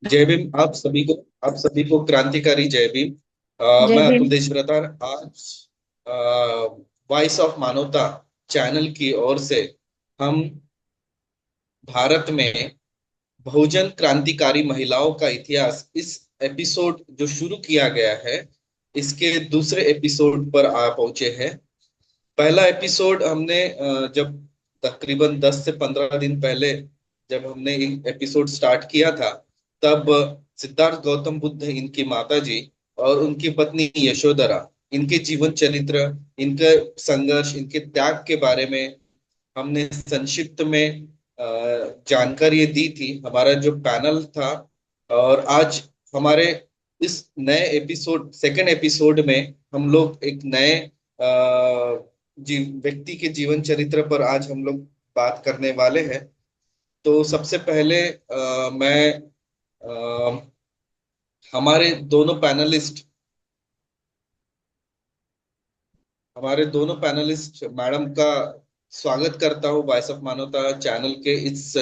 जय भीम। आप सभी को क्रांतिकारी जय भीम। जय मैं अतुल भीम। देशभ्रतार आज वॉइस ऑफ मानवता चैनल की ओर से हम भारत में बहुजन क्रांतिकारी महिलाओं का इतिहास इस एपिसोड जो शुरू किया गया है, इसके दूसरे एपिसोड पर आ पहुंचे हैं। पहला एपिसोड हमने जब तकरीबन 10 से 15 दिन पहले जब हमने एपिसोड स्टार्ट किया था, तब सिद्धार्थ गौतम बुद्ध, इनकी माता जी और उनकी पत्नी यशोधरा, इनके जीवन चरित्र, इनके संघर्ष, इनके त्याग के बारे में हमने संक्षिप्त में जानकारी दी थी। हमारा जो पैनल था, और आज हमारे इस नए एपिसोड, सेकंड एपिसोड में हम लोग एक नए व्यक्ति के जीवन चरित्र पर आज हम लोग बात करने वाले हैं। तो सबसे पहले मैं हमारे दोनों पैनलिस्ट हमारे दोनों पैनलिस्ट मैडम का स्वागत करता हूँ वॉइस ऑफ मानवता चैनल के इस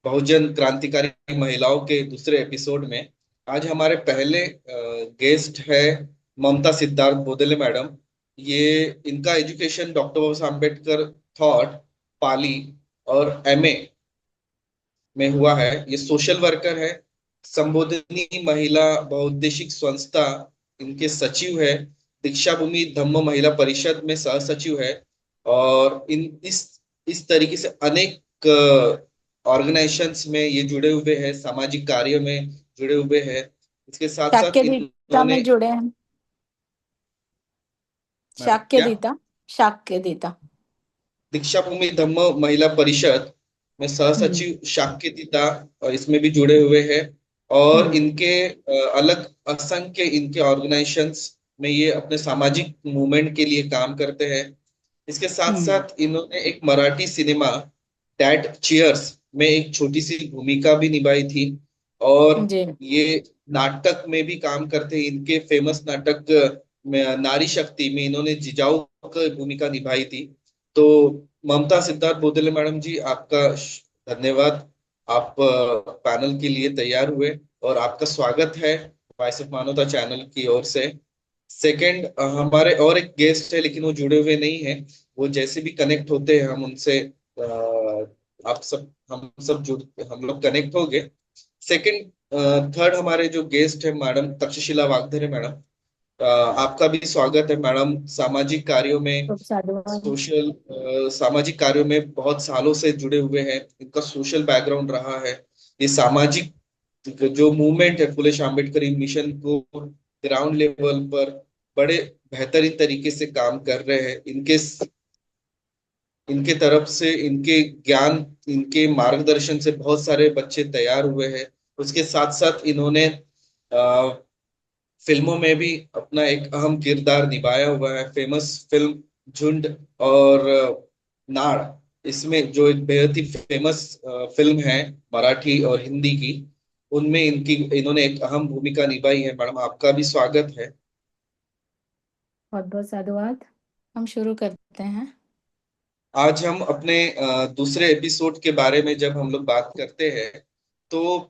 बहुजन क्रांतिकारी महिलाओं के दूसरे एपिसोड में। आज हमारे पहले गेस्ट है ममता सिद्धार्थ बोदले मैडम। ये इनका एजुकेशन डॉक्टर बाबा साहब अम्बेडकर थॉट, पाली और एमए में हुआ है। ये सोशल वर्कर है, संबोधिनी महिला बहुउद्देशिक संस्था इनके सचिव है, दीक्षा भूमि धम्म महिला परिषद में सह सचिव है, और इस तरीके से अनेक ऑर्गेनाइजेशंस में ये जुड़े हुए हैं, सामाजिक कार्य में जुड़े हुए हैं। इसके साथ साथ शाक्यधीता इन्होंने में जुड़े हैं। मैडम क्या शाक्यधीता। शाक्यधीता। दीक्षा भूमि धम्म महिला परिषद में सह हम्म। सचिव शाक्यतीता, और इसमें भी जुड़े हुए हैं। और हम्म। इनके अलग असंख्य इनके ऑर्गेनाइजेशंस में ये अपने सामाजिक मूवमेंट के लिए काम करते हैं। इसके साथ हम्म। साथ इन्होंने एक मराठी सिनेमा डैड चीयर्स में एक छोटी सी भूमिका भी निभाई थी। और जी। ये नाटक में भी काम करते हैं। इनके फेमस नाटक में नारी शक्ति में इन्होंने जिजाऊ की भूमिका निभाई थी। तो ममता सिद्धार्थ बोदले मैडम जी, आपका धन्यवाद। आप पैनल के लिए तैयार हुए, और आपका स्वागत है वॉइस ऑफ मानवता चैनल की ओर से। सेकंड, हमारे और एक गेस्ट है, लेकिन वो जुड़े हुए नहीं है। वो जैसे भी कनेक्ट होते हैं हम उनसे आप सब हम सब जुड़ हम लोग कनेक्ट हो गए। सेकंड, थर्ड हमारे जो गेस्ट है मैडम तक्षशिला वागधरे मैडम। आपका भी स्वागत है मैडम। खूब साधुवाद। सामाजिक कार्यों में बहुत सालों से जुड़े हुए हैं। इनका सोशल बैकग्राउंड रहा है। ये सामाजिक जो मूवमेंट है फुले अम्बेडकर मिशन को ग्राउंड लेवल पर बड़े बेहतरीन तरीके से काम कर रहे हैं। इनके तरफ से, इनके ज्ञान, इनके मार्गदर्शन से बहुत सारे बच्चे तैयार हुए हैं। उसके साथ साथ इन्होंने फिल्मों में भी अपना एक अहम किरदार निभाया हुआ है। फेमस फिल्म झुंड और नाड़, इसमें जो एक बेहद ही फेमस फिल्म है मराठी और हिंदी की, उनमें इन्होंने एक अहम भूमिका निभाई है। मैडम, आपका भी स्वागत है। बहुत बहुत साधुवाद। हम शुरू करते हैं। आज हम अपने दूसरे एपिसोड के बारे में जब हम लोग बात करते हैं, तो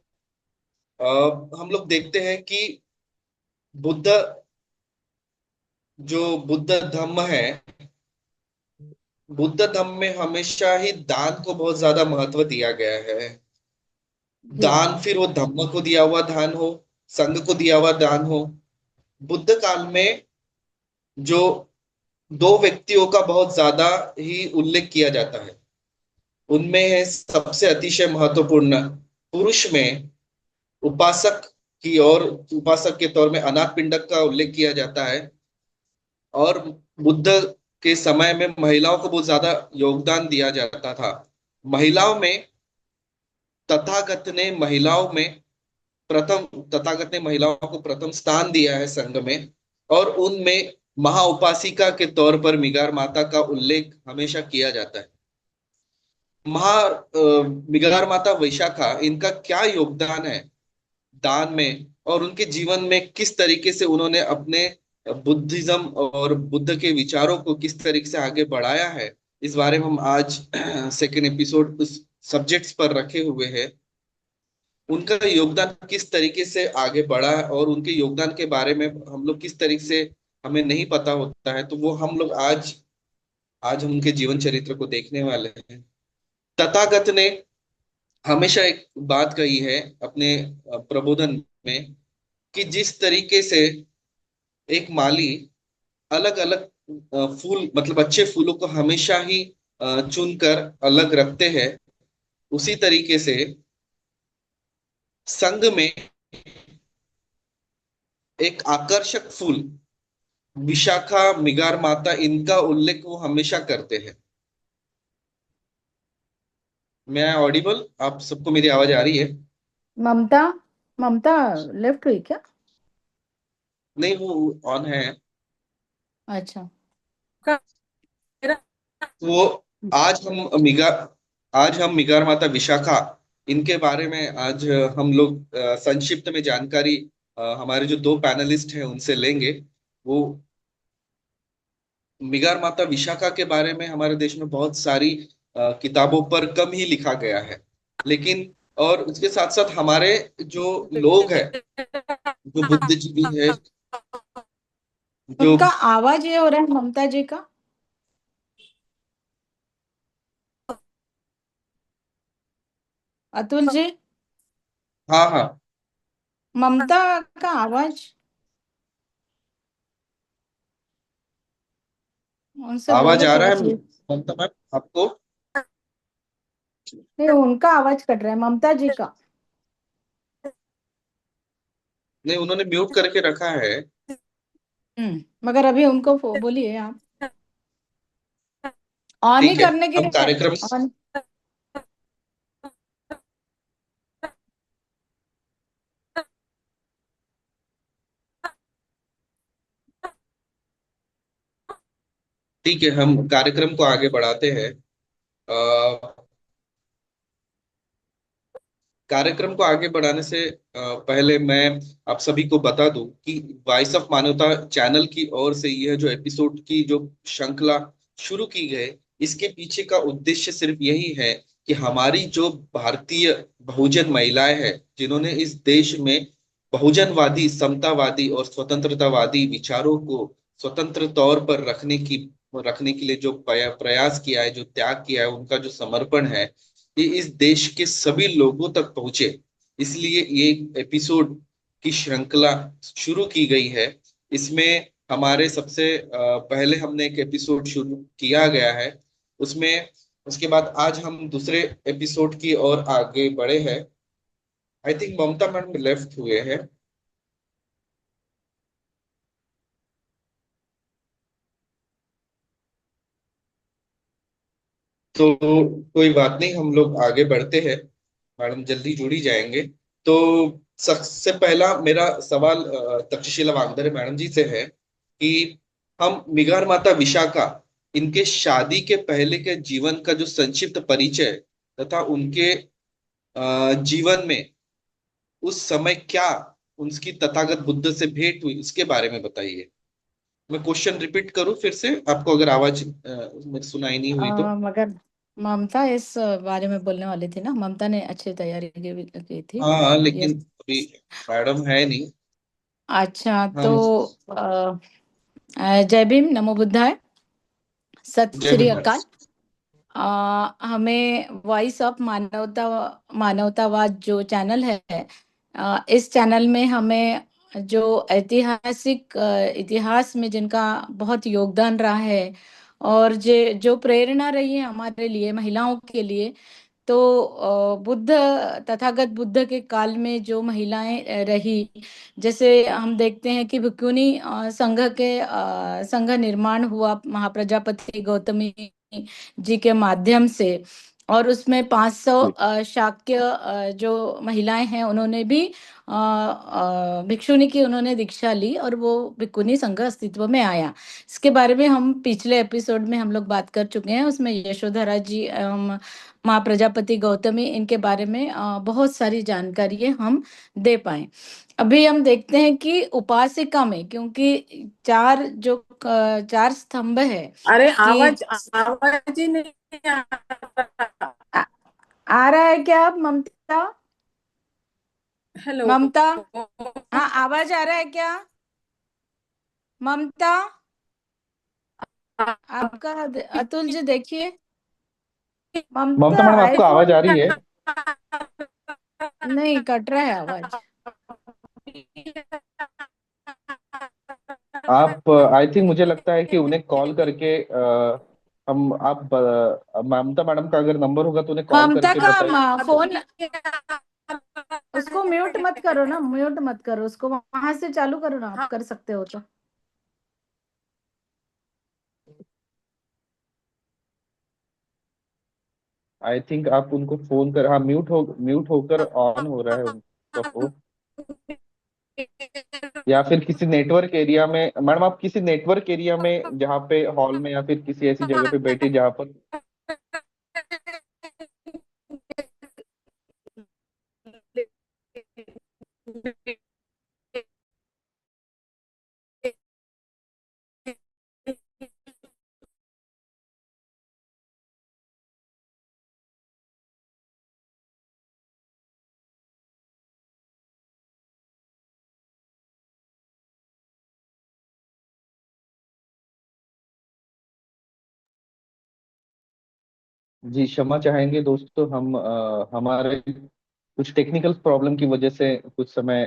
अ, हम लोग देखते हैं कि बुद्ध, जो बुद्ध धम्म है, बुद्ध धम्म में हमेशा ही दान को बहुत ज्यादा महत्व दिया गया है। जी। दान, फिर वो धम्म को दिया हुआ दान हो, संघ को दिया हुआ दान हो। बुद्ध काल में जो दो व्यक्तियों का बहुत ज्यादा ही उल्लेख किया जाता है, उनमें है सबसे अतिशय महत्वपूर्ण, पुरुष में उपासक की ओर, उपासक के तौर में अनाथ पिंडक का उल्लेख किया जाता है। और बुद्ध के समय में महिलाओं को बहुत ज्यादा योगदान दिया जाता था। महिलाओं में तथागत ने महिलाओं में तथागत ने महिलाओं को प्रथम स्थान दिया है संघ में। और उनमें महाउपासिका के तौर पर मिगार माता का उल्लेख हमेशा किया जाता है। मिगार माता वैशाखा, इनका क्या योगदान है दान में, और उनके जीवन में किस तरीके से उन्होंने अपने बुद्धिज्म और बुद्ध के विचारों को किस तरीके से आगे बढ़ाया है, इस बारे में हम आज सेकेंड एपिसोड उस सब्जेक्ट्स पर रखे हुए हैं। उनका योगदान किस तरीके से आगे बढ़ा है और उनके योगदान के बारे में हम लोग किस तरीके से हमें नहीं पता होता है, तो वो हम लोग आज आज हम उनके जीवन चरित्र को देखने वाले हैं। तथागत ने हमेशा एक बात कही है अपने प्रबोधन में, कि जिस तरीके से एक माली अलग अलग फूल, मतलब अच्छे फूलों को हमेशा ही चुनकर अलग रखते हैं, उसी तरीके से संघ में एक आकर्षक फूल विशाखा, मिगार माता, इनका उल्लेख वो हमेशा करते हैं। मैं ऑडिबल, आप सबको मेरी आवाज आ रही है? ममता, ममता लेफ्ट हुई क्या? नहीं, वो ऑन है। अच्छा। वो आज हम मिगा आज हम मिगार माता विशाखा, इनके बारे में आज हम लोग संक्षिप्त में जानकारी हमारे जो दो पैनलिस्ट हैं उनसे लेंगे। वो मिगार माता विशाखा के बारे में हमारे देश में बहुत सारी किताबों पर कम ही लिखा गया है, लेकिन और उसके साथ साथ हमारे जो लोग हैं, जो बुद्धिजीवी है, जो उनका आवाज ये हो रहा है ममता जी का। अतुल जी, हाँ हाँ, ममता का आवाज उनसे आवाज बोलो आ रहा थोड़ा है प्लीज। ममता मैम आपको? नहीं, उनका आवाज कट रहा है, ममता जी का। नहीं, उन्होंने म्यूट करके रखा है। मगर अभी उनको बोलिए आप ऑन ही ठीक है, करने के हम लिए। कार्यक्रम ऑन। ठीक है, हम कार्यक्रम को आगे बढ़ाते हैं। कार्यक्रम को आगे बढ़ाने से पहले मैं आप सभी को बता दूं कि वॉइस ऑफ मानवता चैनल की ओर से यह जो एपिसोड की जो श्रृंखला शुरू की गई, इसके पीछे का उद्देश्य सिर्फ यही है कि हमारी जो भारतीय बहुजन महिलाएं हैं, जिन्होंने इस देश में बहुजनवादी, समतावादी और स्वतंत्रतावादी विचारों को स्वतंत्र तौर पर रखने के लिए जो प्रयास किया है, जो त्याग किया है, उनका जो समर्पण है, ये इस देश के सभी लोगों तक पहुंचे। इसलिए ये एपिसोड की श्रृंखला शुरू की गई है। इसमें हमारे सबसे पहले हमने एक एपिसोड शुरू किया गया है, उसमें उसके बाद आज हम दूसरे एपिसोड की ओर आगे बढ़े हैं। I think Mamata madam left हुए हैं, तो कोई बात नहीं, हम लोग आगे बढ़ते हैं। मैडम जल्दी जुड़ ही जाएंगे। तो सबसे पहला मेरा सवाल तक्षशिला वागदरे मैडम जी से है कि हम मिगार माता विशाखा, इनके शादी के पहले के जीवन का जो संक्षिप्त परिचय तथा उनके जीवन में उस समय क्या उनकी तथागत बुद्ध से भेंट हुई, इसके बारे में बताइए। मैं क्वेश्चन रिपीट करूं फिर से, आपको अगर आवाज सुनाई नहीं हुई तो? मगर ममता इस बारे में बोलने वाली थी ना, ममता ने अच्छी तैयारी की थी। हाँ, लेकिन यस। अभी मैडम है नहीं। अच्छा तो हम जय भीम, नमो बुद्धाय, सत जय श्री भीम मैडम। अकाल। हमें वॉइस ऑफ मानवता मानवतावाद जो चैनल है, इस चैनल में हमें जो ऐतिहासिक इतिहास में जिनका बहुत योगदान रहा है और जो प्रेरणा रही है हमारे लिए महिलाओं के लिए, तो बुद्ध, तथागत बुद्ध के काल में जो महिलाएं रही, जैसे हम देखते हैं कि भिक्खुनी संघ निर्माण हुआ महाप्रजापति गौतमी जी के माध्यम से, और उसमें 500 शाक्य जो महिलाएं हैं उन्होंने भी भिक्षुनी की उन्होंने दीक्षा ली और वो भिक्खुनी संघ अस्तित्व में आया। इसके बारे में हम पिछले एपिसोड में हम लोग बात कर चुके हैं, उसमें यशोधरा जी माँ प्रजापति गौतमी इनके बारे में बहुत सारी जानकारी हम दे पाए। अभी हम देखते हैं कि उपासिका में, क्योंकि चार स्तंभ है अरे कि आवाज आवाज ही नहीं आ रहा। आ, आ रहा है क्या आप ममता? हेलो। ममता, हाँ आवाज आ रहा है क्या? ममता, आपका अतुल जी देखिए। ममता ममता, मैडम, आपको आवाज आईफोन। आ रही है? नहीं, कट रहा है आवाज। आप आई थिंक मुझे लगता है कि उन्हें कॉल करके हम आप ममता मैडम का अगर नंबर होगा तो उन्हें कॉल ममता करके का बताइए। फोन, उसको म्यूट मत करो ना, म्यूट मत करो उसको, वहां से चालू करो ना, आप कर सकते हो तो। आई थिंक आप उनको फोन कर, हाँ म्यूट होकर ऑन हो रहा है उनका फोन। या फिर किसी नेटवर्क एरिया में मैडम, आप किसी नेटवर्क एरिया में जहाँ पे हॉल में या फिर किसी ऐसी जगह पे बैठे जहाँ पर। जी क्षमा चाहेंगे दोस्तों, हम हमारे कुछ टेक्निकल प्रॉब्लम की वजह से कुछ समय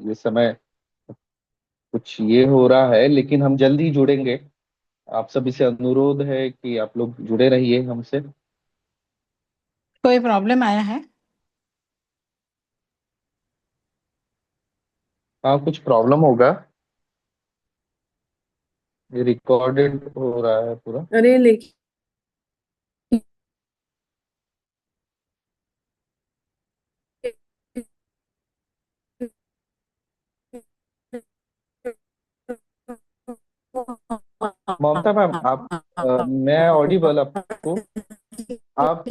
ये समय कुछ ये हो रहा है, लेकिन हम जल्द ही जुड़ेंगे। आप सभी से अनुरोध है कि आप लोग जुड़े रहिए हमसे। कोई प्रॉब्लम आया है? हाँ, कुछ प्रॉब्लम होगा। ये रिकॉर्डेड हो रहा है पूरा। अरे लेकिन ममता मैम, आप मैं ऑडिबल आपको। आप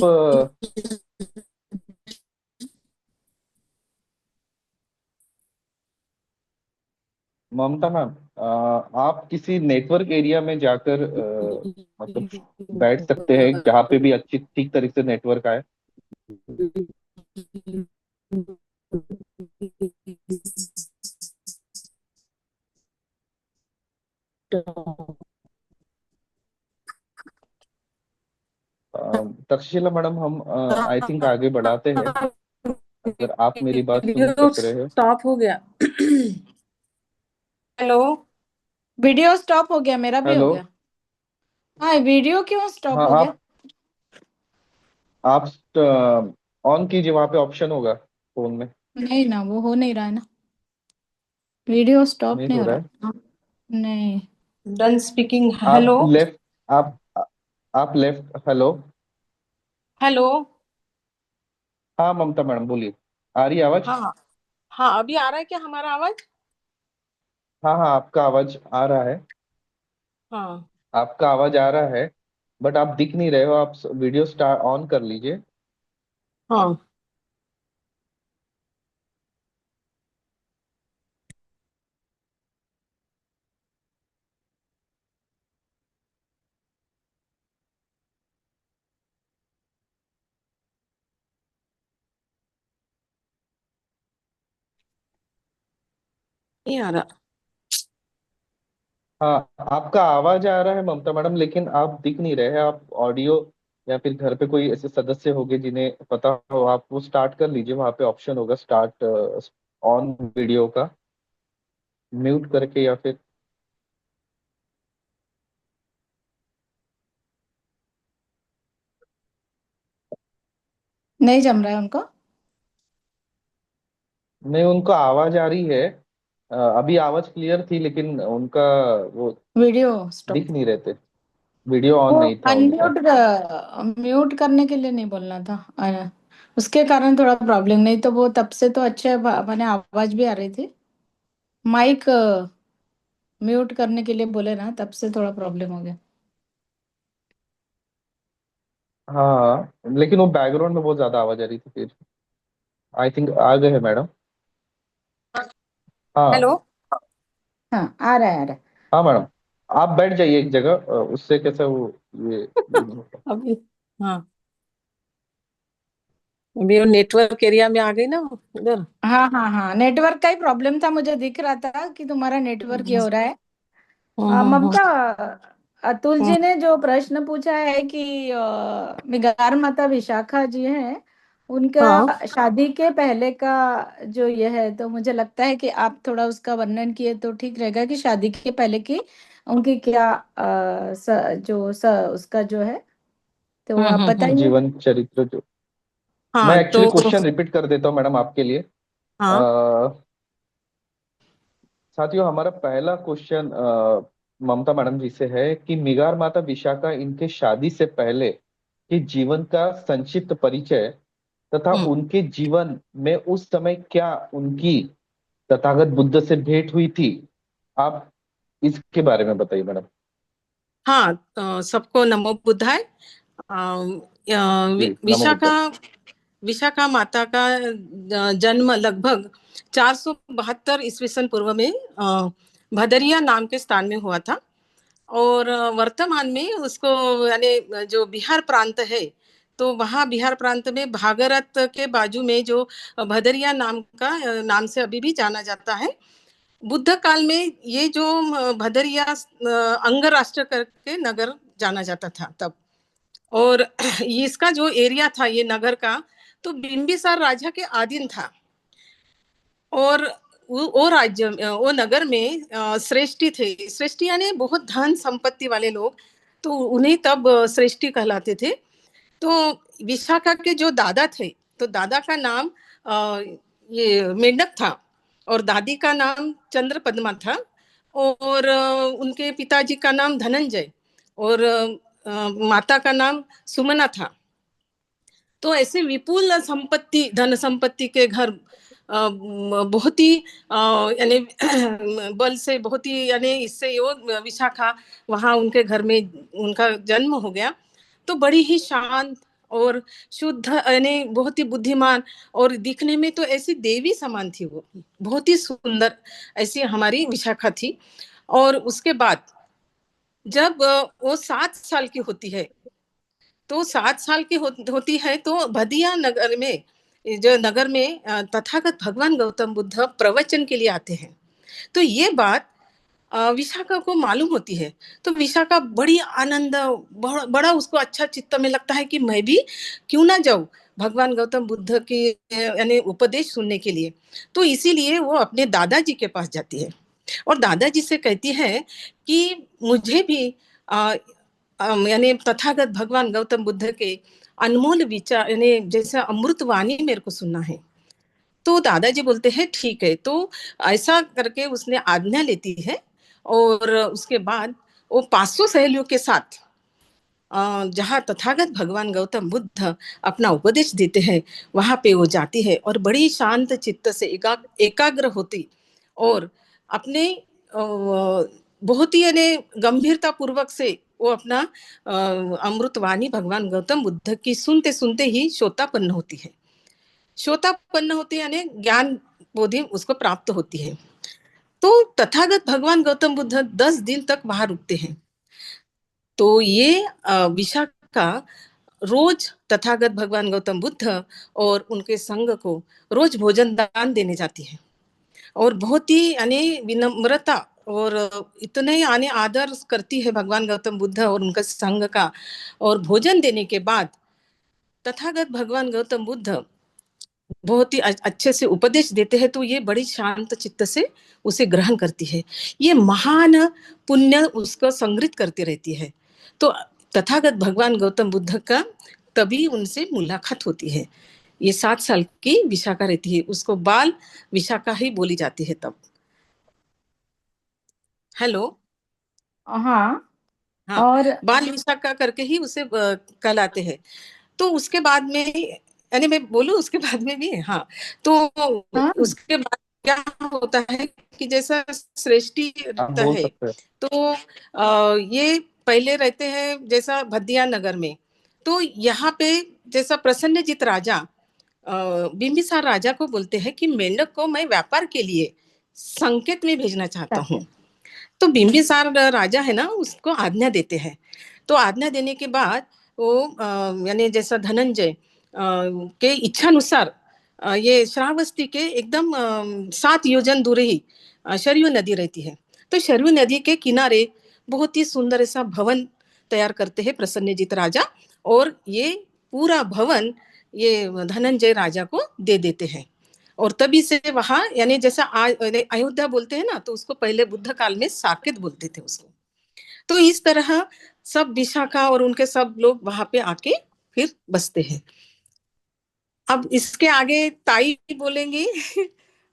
ममता मैम, आप किसी नेटवर्क एरिया में जाकर मतलब बैठ सकते हैं जहाँ पे भी अच्छी ठीक तरीके से नेटवर्क आए। तक्षशिला मैडम, हम आई थिंक आगे बढ़ाते हैं, अगर आप मेरी बात सुन वीडियो सक रहे हो। स्टॉप हो गया। हेलो। वीडियो स्टॉप हो गया, मेरा भी हो हेलो। गया। हाँ, वीडियो क्यों स्टॉप हाँ, हो गया? आप ऑन कीजिए, वहां पे ऑप्शन होगा फोन में। नहीं ना, वो हो नहीं रहा है ना, वीडियो स्टॉप नहीं नहीं हो हो रहा है। रहा। हाँ, नहीं। Done speaking. हेलो। आप लेफ्ट आप लेफ्ट। हेलो। हेलो। हाँ ममता मैडम, बोलिए। आ रही है आवाज? हाँ हाँ, अभी आ रहा है क्या हमारा आवाज? हाँ हाँ, आपका आवाज आ रहा है। हाँ आपका आवाज आ रहा है, बट आप दिख नहीं रहे हो। आप वीडियो स्टार्ट ऑन कर लीजिए। हाँ। नहीं आ रहा। हाँ, आपका आवाज आ रहा है ममता मैडम, लेकिन आप दिख नहीं रहे हैं। आप ऑडियो या फिर घर पे कोई ऐसे सदस्य होंगे जिन्हें पता हो, आप वो स्टार्ट कर लीजिए। वहां पे ऑप्शन होगा स्टार्ट ऑन वीडियो का, म्यूट करके या फिर। नहीं जम रहा है उनको। नहीं, उनको आवाज आ रही है। अभी आवाज क्लियर थी, लेकिन उनका वो वीडियो स्टॉप। दिख नहीं रहे थे। वीडियो ऑन वो नहीं था उनका। अनम्यूट, म्यूट करने के लिए नहीं बोलना था। उसके कारण थोड़ा प्रॉब्लम, नहीं तो वो तब से तो अच्छे मैंने आवाज भी आ रही थी। माइक म्यूट करने के लिए बोले ना, तब से थोड़ा प्रॉब्लम हो गया। हाँ, लेकिन वो बैकग्राउंड में बहुत ज्यादा आवाज आ रही थी फिर। आई थिंक आ गए हैं मैडम। हेलो। हाँ। हाँ, आ रहा है, आ रहा है। हाँ मैडम, आप बैठ जाइए एक जगह, उससे कैसा वो ये नहीं होगा। अभी। हाँ। अभी वो नेटवर्क एरिया में आ गई ना उधर। हाँ हाँ हाँ, नेटवर्क का ही प्रॉब्लम था, मुझे दिख रहा था कि तुम्हारा नेटवर्क ये हो रहा है। हम्म। ममता, अतुल हम्म। जी ने जो प्रश्न पूछा है कि मिगार माता विशाखा जी हैं, हाँ उनका शादी के पहले का जो ये है, तो मुझे लगता है कि आप थोड़ा उसका वर्णन किए तो ठीक रहेगा कि शादी के पहले की उनकी क्या उसका जो है, तो आप बताइए। जीवन चरित्र जो, मैं हाँ एक्चुअली तो क्वेश्चन रिपीट कर देता हूँ मैडम आपके लिए। हाँ। अ, साथियों, हमारा पहला क्वेश्चन ममता मैडम जी से है कि मिगार माता विशाखा इनके शादी से पहले के जीवन का संक्षिप्त परिचय तथा हम्म। उनके जीवन में उस समय क्या उनकी तथागत बुद्ध से भेंट हुई थी, आप इसके बारे में बताइए मैडम। हाँ सबको नमो बुद्धाय। जी, नमो विशाखा बुद्धाय। विशाखा माता का जन्म लगभग 472 ईस्वी सन पूर्व में भदरिया नाम के स्थान में हुआ था। और वर्तमान में उसको यानी जो बिहार प्रांत है, तो वहाँ बिहार प्रांत में भागरथ के बाजू में जो भदरिया नाम का नाम से अभी भी जाना जाता है। बुद्ध काल में ये जो भदरिया अंग राष्ट्र करके नगर जाना जाता था तब। और इसका जो एरिया था ये नगर का, तो बिंबिसार राजा के अधीन था। और वो राज्य वो नगर में श्रेष्ठी थे। श्रेष्ठी यानी बहुत धन संपत्ति वाले लोग, तो उन्हें तब श्रेष्ठी कहलाते थे। तो विशाखा के जो दादा थे, तो दादा का नाम ये मेंढक था और दादी का नाम चंद्र पद्मा था। और उनके पिताजी का नाम धनंजय और माता का नाम सुमना था। तो ऐसे विपुल संपत्ति धन संपत्ति के घर बहुत ही यानी बल से बहुत ही यानी इससे वो विशाखा वहाँ उनके घर में उनका जन्म हो गया। तो बड़ी ही शांत और शुद्ध यानी बहुत ही बुद्धिमान, और दिखने में तो ऐसी देवी समान थी वो, बहुत ही सुंदर ऐसी हमारी विशाखा थी। और उसके बाद जब वो 7 साल की होती है, तो 7 साल की होती है तो भदिया नगर में, जो नगर में तथागत भगवान गौतम बुद्ध प्रवचन के लिए आते हैं। तो ये बात विशाखा को मालूम होती है। तो विशाखा बड़ी आनंद, बड़ा उसको अच्छा चित्त में लगता है कि मैं भी क्यों ना जाऊं भगवान गौतम बुद्ध के यानी उपदेश सुनने के लिए। तो इसीलिए वो अपने दादाजी के पास जाती है और दादाजी से कहती है कि मुझे भी यानी तथागत भगवान गौतम बुद्ध के अनमोल विचार यानी जैसा अमृत वाणी मेरे को सुनना है। तो दादाजी बोलते हैं ठीक है। तो ऐसा करके उसने आज्ञा लेती है। और उसके बाद वो 500 सहेलियों के साथ जहाँ तथागत भगवान गौतम बुद्ध अपना उपदेश देते हैं, वहां पे वो जाती है और बड़ी शांत चित्त से एकाग्र होती और अपने बहुत ही यानी गंभीरता पूर्वक से वो अपना अमृतवाणी भगवान गौतम बुद्ध की सुनते सुनते ही श्रोतापन्न होती है। श्रोतापन्न होती है यानी ज्ञान बोधि उसको प्राप्त होती है। तो तथागत भगवान गौतम बुद्ध 10 दिन तक वहां रुकते हैं। तो ये विशाखा रोज तथागत भगवान गौतम बुद्ध और उनके संघ को रोज भोजन दान देने जाती है। और बहुत ही यानी विनम्रता और इतने यानी आदर करती है भगवान गौतम बुद्ध और उनका संघ का। और भोजन देने के बाद तथागत भगवान गौतम बुद्ध बहुत ही अच्छे से उपदेश देते हैं, तो ये बड़ी शांत चित्त से उसे ग्रहण करती है। ये महान पुण्य उसको संग्रहित करती रहती है। तो तथागत भगवान गौतम बुद्ध का तभी उनसे मुलाकात होती है। ये 7 साल की विशाखा रहती है, उसको बाल विशाखा ही बोली जाती है तब। हेलो। हाँ। हाँ, और बाल विशाखा करके ही उसे कहलाते हैं। तो उसके बाद में यानी मैं बोलूं उसके बाद में भी हाँ। तो हाँ उसके बाद क्या होता है कि जैसा श्रेष्ठी आप रहता बोल है, सकते हैं। तो ये पहले रहते हैं जैसा भदिया नगर में। तो यहाँ पे जैसा प्रसन्नजित राजा बिंबिसार राजा को बोलते हैं कि मेंढक को मैं व्यापार के लिए संकेत में भेजना चाहता हूँ। तो बिंबिसार राजा है ना, उसको आज्ञा देते हैं। तो आज्ञा देने के बाद वो यानी जैसा धनंजय के इच्छानुसार ये श्रावस्ती के एकदम 7 योजन दूर ही सरयू नदी रहती है। तो सरयू नदी के किनारे बहुत ही सुंदर ऐसा भवन तैयार करते हैं प्रसन्नजीत राजा, और ये पूरा भवन ये धनंजय राजा को दे देते हैं। और तभी से वहां, यानी जैसा अयोध्या बोलते हैं ना, तो उसको पहले बुद्ध काल में साकेत बोलते थे उसको। तो इस तरह सब विशाखा और उनके सब लोग वहां पे आके फिर बसते हैं। अब इसके आगे ताई बोलेंगी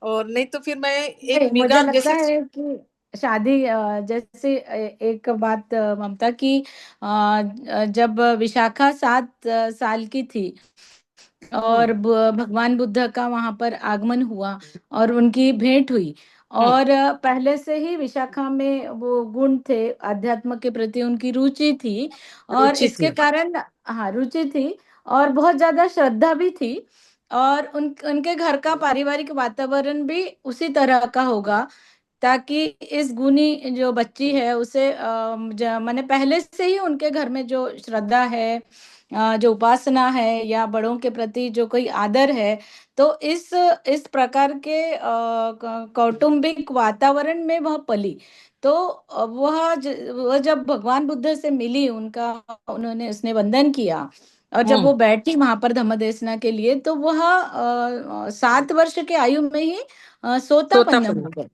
और नहीं तो फिर मैं एक नहीं, मुझे मिगार लगता जैसे। है कि शादी जैसे एक बात ममता की, जब विशाखा 7 साल की थी और भगवान बुद्ध का वहां पर आगमन हुआ और उनकी भेंट हुई, और पहले से ही विशाखा में वो गुण थे, अध्यात्म के प्रति उनकी रुचि थी, और रुचि इसके थी। कारण, हाँ, रुचि थी और बहुत ज्यादा श्रद्धा भी थी। और उनके घर का पारिवारिक वातावरण भी उसी तरह का होगा, ताकि इस गुणी जो बच्ची है उसे माने पहले से ही उनके घर में जो श्रद्धा है, जो उपासना है, या बड़ों के प्रति जो कोई आदर है, तो इस प्रकार के कौटुंबिक वातावरण में वह पली। तो वह जब भगवान बुद्ध से मिली, उन्होंने उसने वंदन किया, और जब वो बैठी वहां पर धम्मदेसना के लिए, तो वह 7 वर्ष के आयु में ही सोतापन्न हो गए।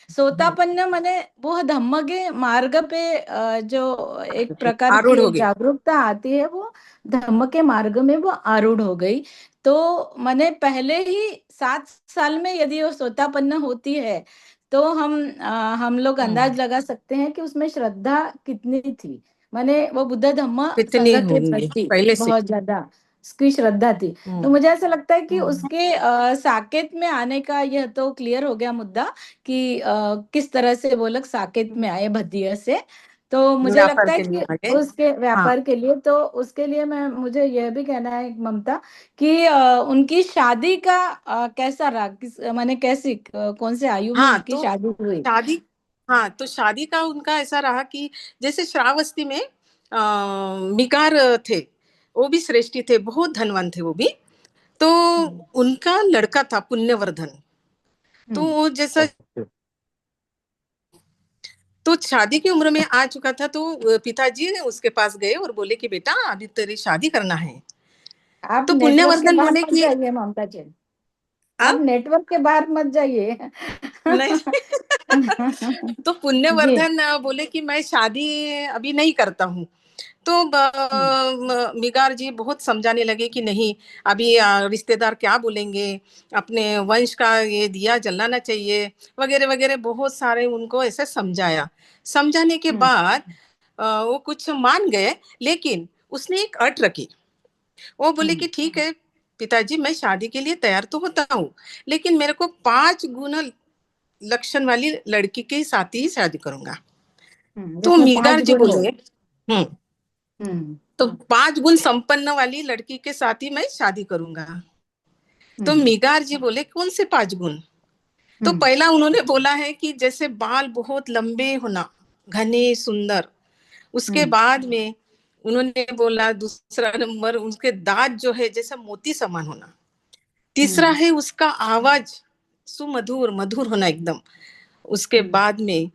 सोतापन्न माने वो धम्म के मार्ग पे जो एक प्रकार आरूढ़ की हो गई। जागरूकता आती है, वो धम्म के मार्ग में वो आरूढ़ हो गई। तो माने पहले ही 7 साल में यदि वो सोतापन्न होती है, तो हम लोग अंदाज लगा सकते हैं कि उसमें श्रद्धा कितनी थी। माने वो बुद्ध धम्म कितनी संघ के होंगी प्रति पहले से। बहुत ज्यादा उसकी श्रद्धा थी। तो मुझे ऐसा लगता है कि उसके साकेत में आने का यह तो क्लियर हो गया मुद्दा, कि किस तरह से वो लोग साकेत में आए भद्दिया से। तो मुझे व्यापार लगता है के लिए कि आगे। उसके हाँ व्यापार के लिए, तो उसके लिए मुझे यह भी कहना है ममता, कि उनकी शादी का कैसा रहा, माने कैसी, कौन से आयु में हाँ उनकी तो शादी हुई। शादी, हाँ तो शादी का उनका ऐसा रहा कि जैसे श्रावस्ती में मिगार थे, वो भी श्रेष्ठी थे, बहुत धनवान थे वो भी। तो उनका लड़का था पुण्यवर्धन। तो वो जैसा, तो शादी की उम्र में आ चुका था, तो पिताजी ने उसके पास गए और बोले कि बेटा अभी तेरी शादी करना है। आप तो नेटवर्क के पुण्यवर्धन बाहर बोले मत कि जाइए ममता जी, आ? आप नेटवर्क के बाहर मत जाइए। नहीं तो जी। पुण्यवर्धन बोले कि मैं शादी अभी नहीं करता हूँ। तो मिगार जी बहुत समझाने लगे कि नहीं, अभी रिश्तेदार क्या बोलेंगे, अपने वंश का ये दिया जलाना चाहिए, वगैरह वगैरह, बहुत सारे उनको ऐसे समझाया। समझाने के बाद वो कुछ मान गए, लेकिन उसने एक अट रखी। वो बोले कि ठीक है पिताजी, मैं शादी के लिए तैयार तो होता हूँ, लेकिन मेरे को 5 गुण लक्षण वाली लड़की के साथ ही शादी करूंगा। तो जिसमें मिगार 5 जी गुण हो। बोले, तो 5 गुण संपन्न वाली लड़की के साथ ही मैं शादी करूंगा। तो मिगार जी बोले कौन से 5 गुण? तो पहला उन्होंने बोला है कि जैसे बाल बहुत लंबे होना, घने सुंदर। उसके बाद में उन्होंने बोला दूसरा नंबर, उसके दांत जो है जैसे मोती समान होना। तीसरा है उसका आवाज सुमधुर मधुर होना एकदम। उसके बाद में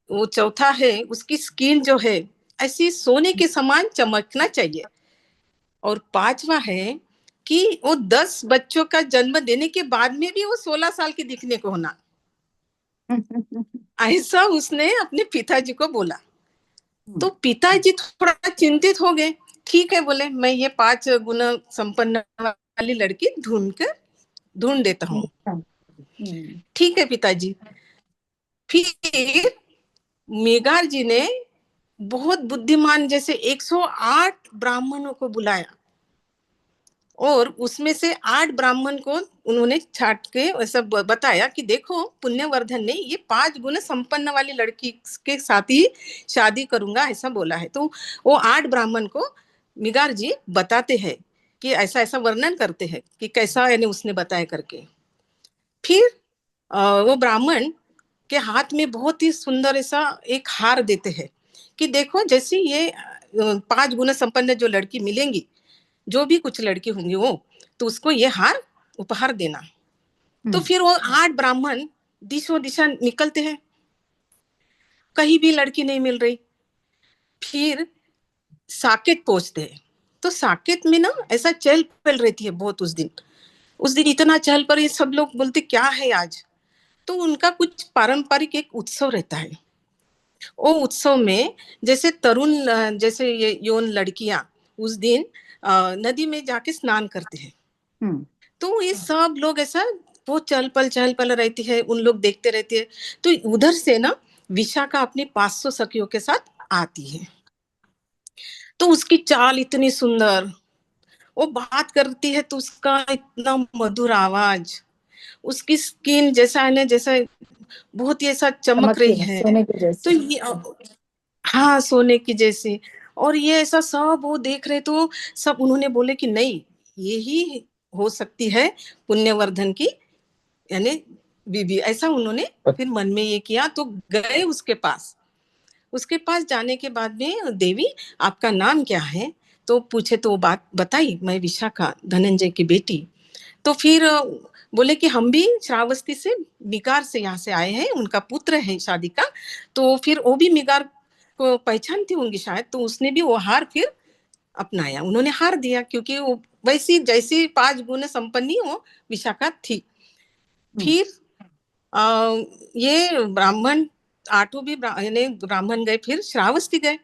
वो चौथा है उसकी स्किन जो है ऐसी सोने के समान चमकना चाहिए। और पांचवा है कि वो 10 बच्चों का जन्म देने के बाद में भी वो 16 साल की दिखने को होना। ऐसा उसने अपने पिताजी को बोला। तो पिताजी थोड़ा चिंतित हो गए। ठीक है बोले, मैं ये 5 गुण संपन्न वाली लड़की ढूंढ देता हूँ। ठीक है पिताजी। फिर मेगार जी ने बहुत बुद्धिमान जैसे 108 ब्राह्मणों को बुलाया, और उसमें से 8 ब्राह्मण को उन्होंने छाट के ऐसा बताया कि देखो पुण्यवर्धन ने ये 5 गुण संपन्न वाली लड़की के साथ ही शादी करूंगा ऐसा बोला है। तो वो 8 ब्राह्मण को मिगार जी बताते हैं कि ऐसा ऐसा वर्णन करते हैं कि कैसा, यानी उसने बताया करके। फिर वो ब्राह्मण के हाथ में बहुत ही सुंदर ऐसा एक हार देते हैं कि देखो जैसे ये 5 गुण संपन्न जो लड़की मिलेंगी, जो भी कुछ लड़की होंगी वो, तो उसको ये हार उपहार देना। तो फिर वो 8 ब्राह्मण दिशो दिशा निकलते हैं, कहीं भी लड़की नहीं मिल रही। फिर साकेत पहुंचते हैं। तो साकेत में ना ऐसा चहल पहल रहती है बहुत। उस दिन इतना चहल पहल, ये सब लोग बोलते क्या है आज। तो उनका कुछ पारंपरिक एक उत्सव रहता है। वो उत्सव में जैसे तरुण, जैसे ये यौन लड़कियां उस दिन नदी में जाके स्नान करते हैं। तो ये सब लोग ऐसा बहुत चहल पहल रहती है, उन लोग देखते रहते हैं। तो उधर से ना विशाखा अपने 500 सखियों के साथ आती है। तो उसकी चाल इतनी सुंदर, वो बात करती है तो उसका इतना मधुर आवाज, उसकी स्किन जैसा है ना, जैसा बहुत ही ऐसा चमक रही है। सोने के तो जैसे। ये हाँ, सोने की जैसी। और ये ऐसा सब वो देख रहे, तो सब उन्होंने बोले कि नहीं, ये ही हो सकती है पुण्यवर्धन की यानी बीबी। ऐसा उन्होंने फिर मन में ये किया। तो गए उसके पास। उसके पास जाने के बाद में, देवी आपका नाम क्या है? तो पूछे तो वो बात बताई, मैं विशाखा, धनंजय की बेटी। तो फिर बोले कि हम भी श्रावस्ती से, मिगार से यहाँ से आए हैं, उनका पुत्र है शादी का। तो फिर वो भी मिगार को पहचानती होंगी शायद, तो उसने भी वो हार फिर अपनाया, उन्होंने हार दिया, क्योंकि वो वैसी जैसी 5 गुण संपन्नी वो विशाखा थी। फिर ये ब्राह्मण, 8 भी ब्राह्मण गए, फिर श्रावस्ती गए।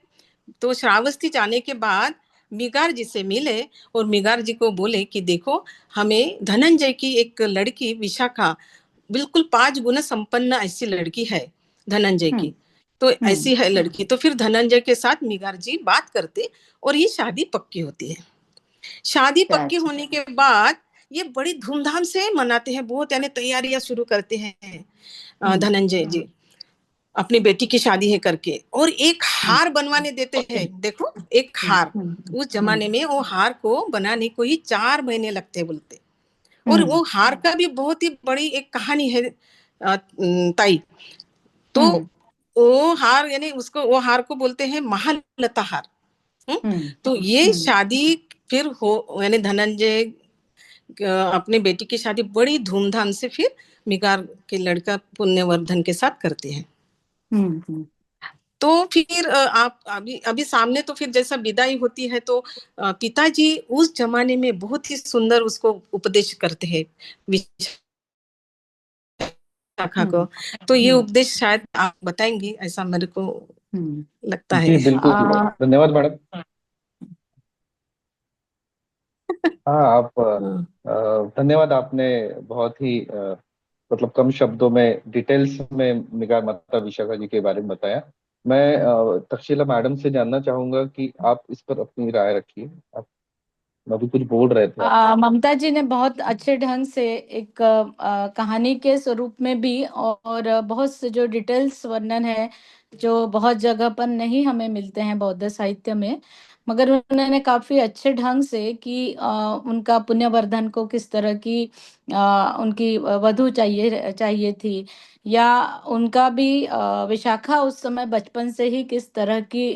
तो श्रावस्ती जाने के बाद मिगार जी से मिले और मिगार जी को बोले कि देखो, हमें धनंजय की एक लड़की विशाखा, बिल्कुल 5 गुण संपन्न ऐसी लड़की है धनंजय की, तो ऐसी है लड़की। तो फिर धनंजय के साथ मिगार जी बात करते और ये शादी पक्की होती है। शादी पक्की होने के बाद ये बड़ी धूमधाम से मनाते हैं, बहुत यानी तैयारियां शुरू करते हैं धनंजय जी अपनी बेटी की शादी है करके। और एक हार बनवाने देते हैं। देखो, एक हार, उस जमाने में वो हार को बनाने को ही 4 महीने लगते बोलते। और वो हार का भी बहुत ही बड़ी एक कहानी है ताई। तो वो हार यानी उसको, वो हार को बोलते हैं महालता हार। तो ये शादी फिर हो, यानी धनंजय अपने बेटी की शादी बड़ी धूमधाम से फिर मिगार के लड़का पुण्यवर्धन के साथ करते हैं। तो फिर आप अभी अभी सामने तो फिर जैसा विदाई होती है, तो पिताजी उस जमाने में बहुत ही सुंदर उसको उपदेश करते हैं विशाखा को। तो ये उपदेश शायद आप बताएंगी, ऐसा मेरे को लगता है। जी बिल्कुल, धन्यवाद मैडम। हाँ, आप धन्यवाद। आपने बहुत ही मतलब कम शब्दों में, डिटेल्स में निगार माता विशाखा जी के बारे में बताया। मैं तक्षशिला मैडम से जानना चाहूंगा कि आप इस पर अपनी राय रखिए। आप अभी कुछ बोल रहे थे आप। ममता जी ने बहुत अच्छे ढंग से एक कहानी के स्वरूप में भी, और बहुत से जो डिटेल्स वर्णन है जो बहुत जगह पर नहीं हमें मिलते हैं बौद्ध साहित्य में, मगर उन्होंने काफी अच्छे ढंग से कि उनका पुण्यवर्धन को किस तरह की उनकी वधू चाहिए चाहिए थी, या उनका भी विशाखा उस समय बचपन से ही किस तरह की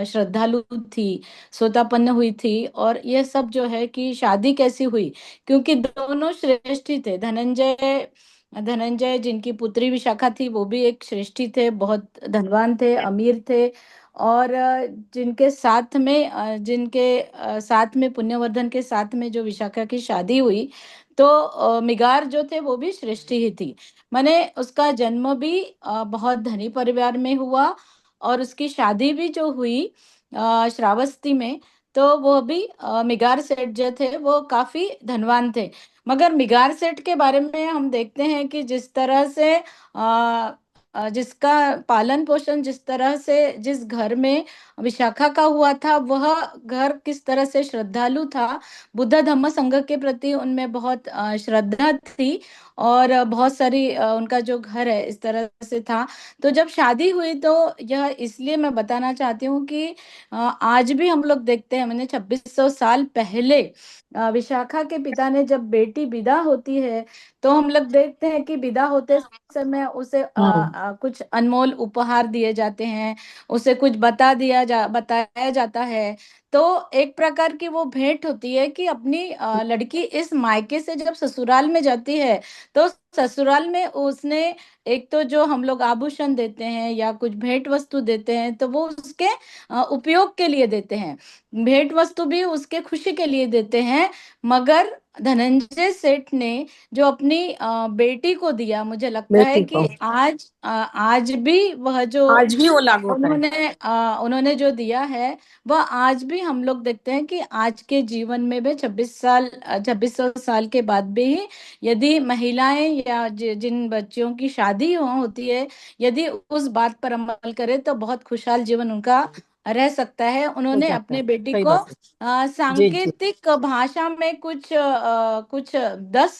श्रद्धालु थी, सोतापन्न हुई थी, और ये सब जो है कि शादी कैसी हुई, क्योंकि दोनों श्रेष्ठी थे। धनंजय धनंजय जिनकी पुत्री विशाखा थी वो भी एक श्रेष्ठी थे, बहुत धनवान थे, अमीर थे। और जिनके साथ में पुण्यवर्धन के साथ में जो विशाखा की शादी हुई, तो मिगार जो थे वो भी श्रेष्ठी ही थी। माने उसका जन्म भी बहुत धनी परिवार में हुआ, और उसकी शादी भी जो हुई श्रावस्ती में, तो वो भी मिगार सेठ जो थे वो काफी धनवान थे। मगर मिगार सेठ के बारे में हम देखते हैं कि जिस तरह से जिसका पालन पोषण, जिस तरह से जिस घर में विशाखा का हुआ था, वह घर किस तरह से श्रद्धालु था, बुद्ध धम्म संघ के प्रति उनमें बहुत श्रद्धा थी, और बहुत सारी उनका जो घर है इस तरह से था। तो जब शादी हुई, तो यह इसलिए मैं बताना चाहती हूँ कि आज भी हम लोग देखते हैं, मैंने 2600 साल पहले विशाखा के पिता ने जब बेटी विदा होती है, तो हम लोग देखते हैं कि विदा होते समय उसे कुछ अनमोल उपहार दिए जाते हैं, उसे कुछ बताया जाता है। तो एक प्रकार की वो भेंट होती है कि अपनी लड़की इस मायके से जब ससुराल में जाती है, तो ससुराल में उसने एक तो जो हम लोग आभूषण देते हैं या कुछ भेंट वस्तु देते हैं, तो वो उसके उपयोग के लिए देते हैं। भेंट वस्तु भी उसके खुशी के लिए देते हैं। मगर धनंजय सेठ ने जो अपनी बेटी को दिया, मुझे लगता है बेटी को कि आज भी वह जो आज भी वो लागू होता है। उन्होंने जो दिया है, वह आज भी हम लोग देखते हैं कि आज के जीवन में भी 2600 साल के बाद भी यदि महिलाएं या जिन बच्चियों की शादी होती है, यदि उस बात पर अमल करे तो बहुत खुशहाल जीवन उनका रह सकता है। हो उन्होंने जाता अपने है, बेटी सही को बात है। जी जी। सांकेतिक भाषा में कुछ 10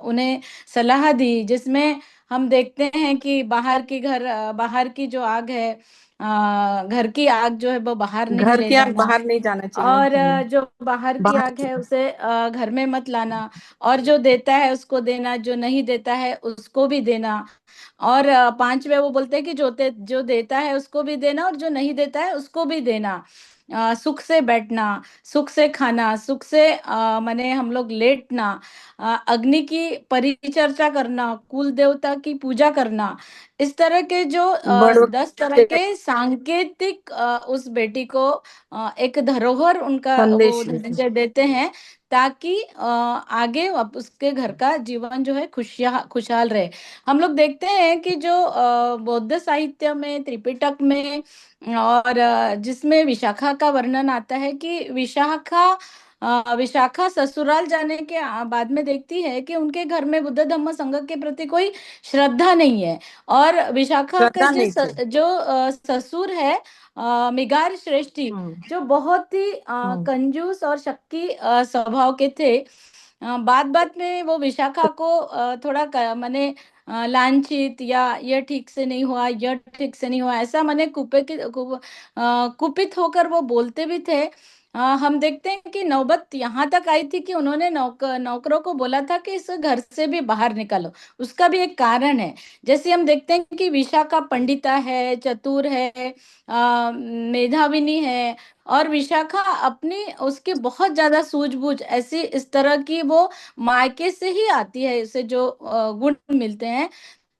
उन्हें सलाह दी, जिसमें हम देखते हैं कि बाहर की जो आग है, घर की आग जो है वो बाहर नहीं घर ले के आग जाना, बाहर नहीं जाना चाहिए। और जो बाहर की बाहर आग है उसे घर में मत लाना, और जो देता है उसको देना, जो नहीं देता है उसको भी देना। और 5वें वो बोलते हैं कि जो देता है उसको भी देना और जो नहीं देता है उसको भी देना। सुख से बैठना, सुख से खाना, सुख से माने हम लोग लेटना, अग्नि की परिचर्चा करना, कुल देवता की पूजा करना, इस तरह के जो बड़ों 10 तरह के के सांकेतिक उस बेटी को एक धरोहर उनका वो संदेश देते हैं। धनंजय देते हैं, ताकि आगे उसके घर का जीवन जो है खुशहाल रहे। हम लोग देखते हैं कि जो बौद्ध साहित्य में, त्रिपिटक में, और जिसमें विशाखा का वर्णन आता है कि विशाखा ससुराल जाने के बाद में देखती है कि उनके घर में बुद्ध धम्म संघ के प्रति कोई श्रद्धा नहीं है। और विशाखा के श्रद्धा नहीं थी। जो ससुर है, मिगार श्रेष्ठी, हम्म जो बहुत ही हम्म। कंजूस और शक्की स्वभाव के थे, बात बात में वो विशाखा को थोड़ा माने लांछित, या ये ठीक से नहीं हुआ, यह ठीक से नहीं हुआ, ऐसा माने कुपित होकर वो बोलते भी थे। हम देखते हैं कि नौबत यहाँ तक आई थी कि उन्होंने नौकरों को बोला था कि इस घर से भी बाहर निकालो। उसका भी एक कारण है। जैसे हम देखते हैं कि विशाखा पंडिता है, चतुर है, मेधाविनी है, और विशाखा अपनी उसकी बहुत ज्यादा सूझबूझ, ऐसी इस तरह की वो मायके से ही आती है, उसे जो गुण मिलते हैं,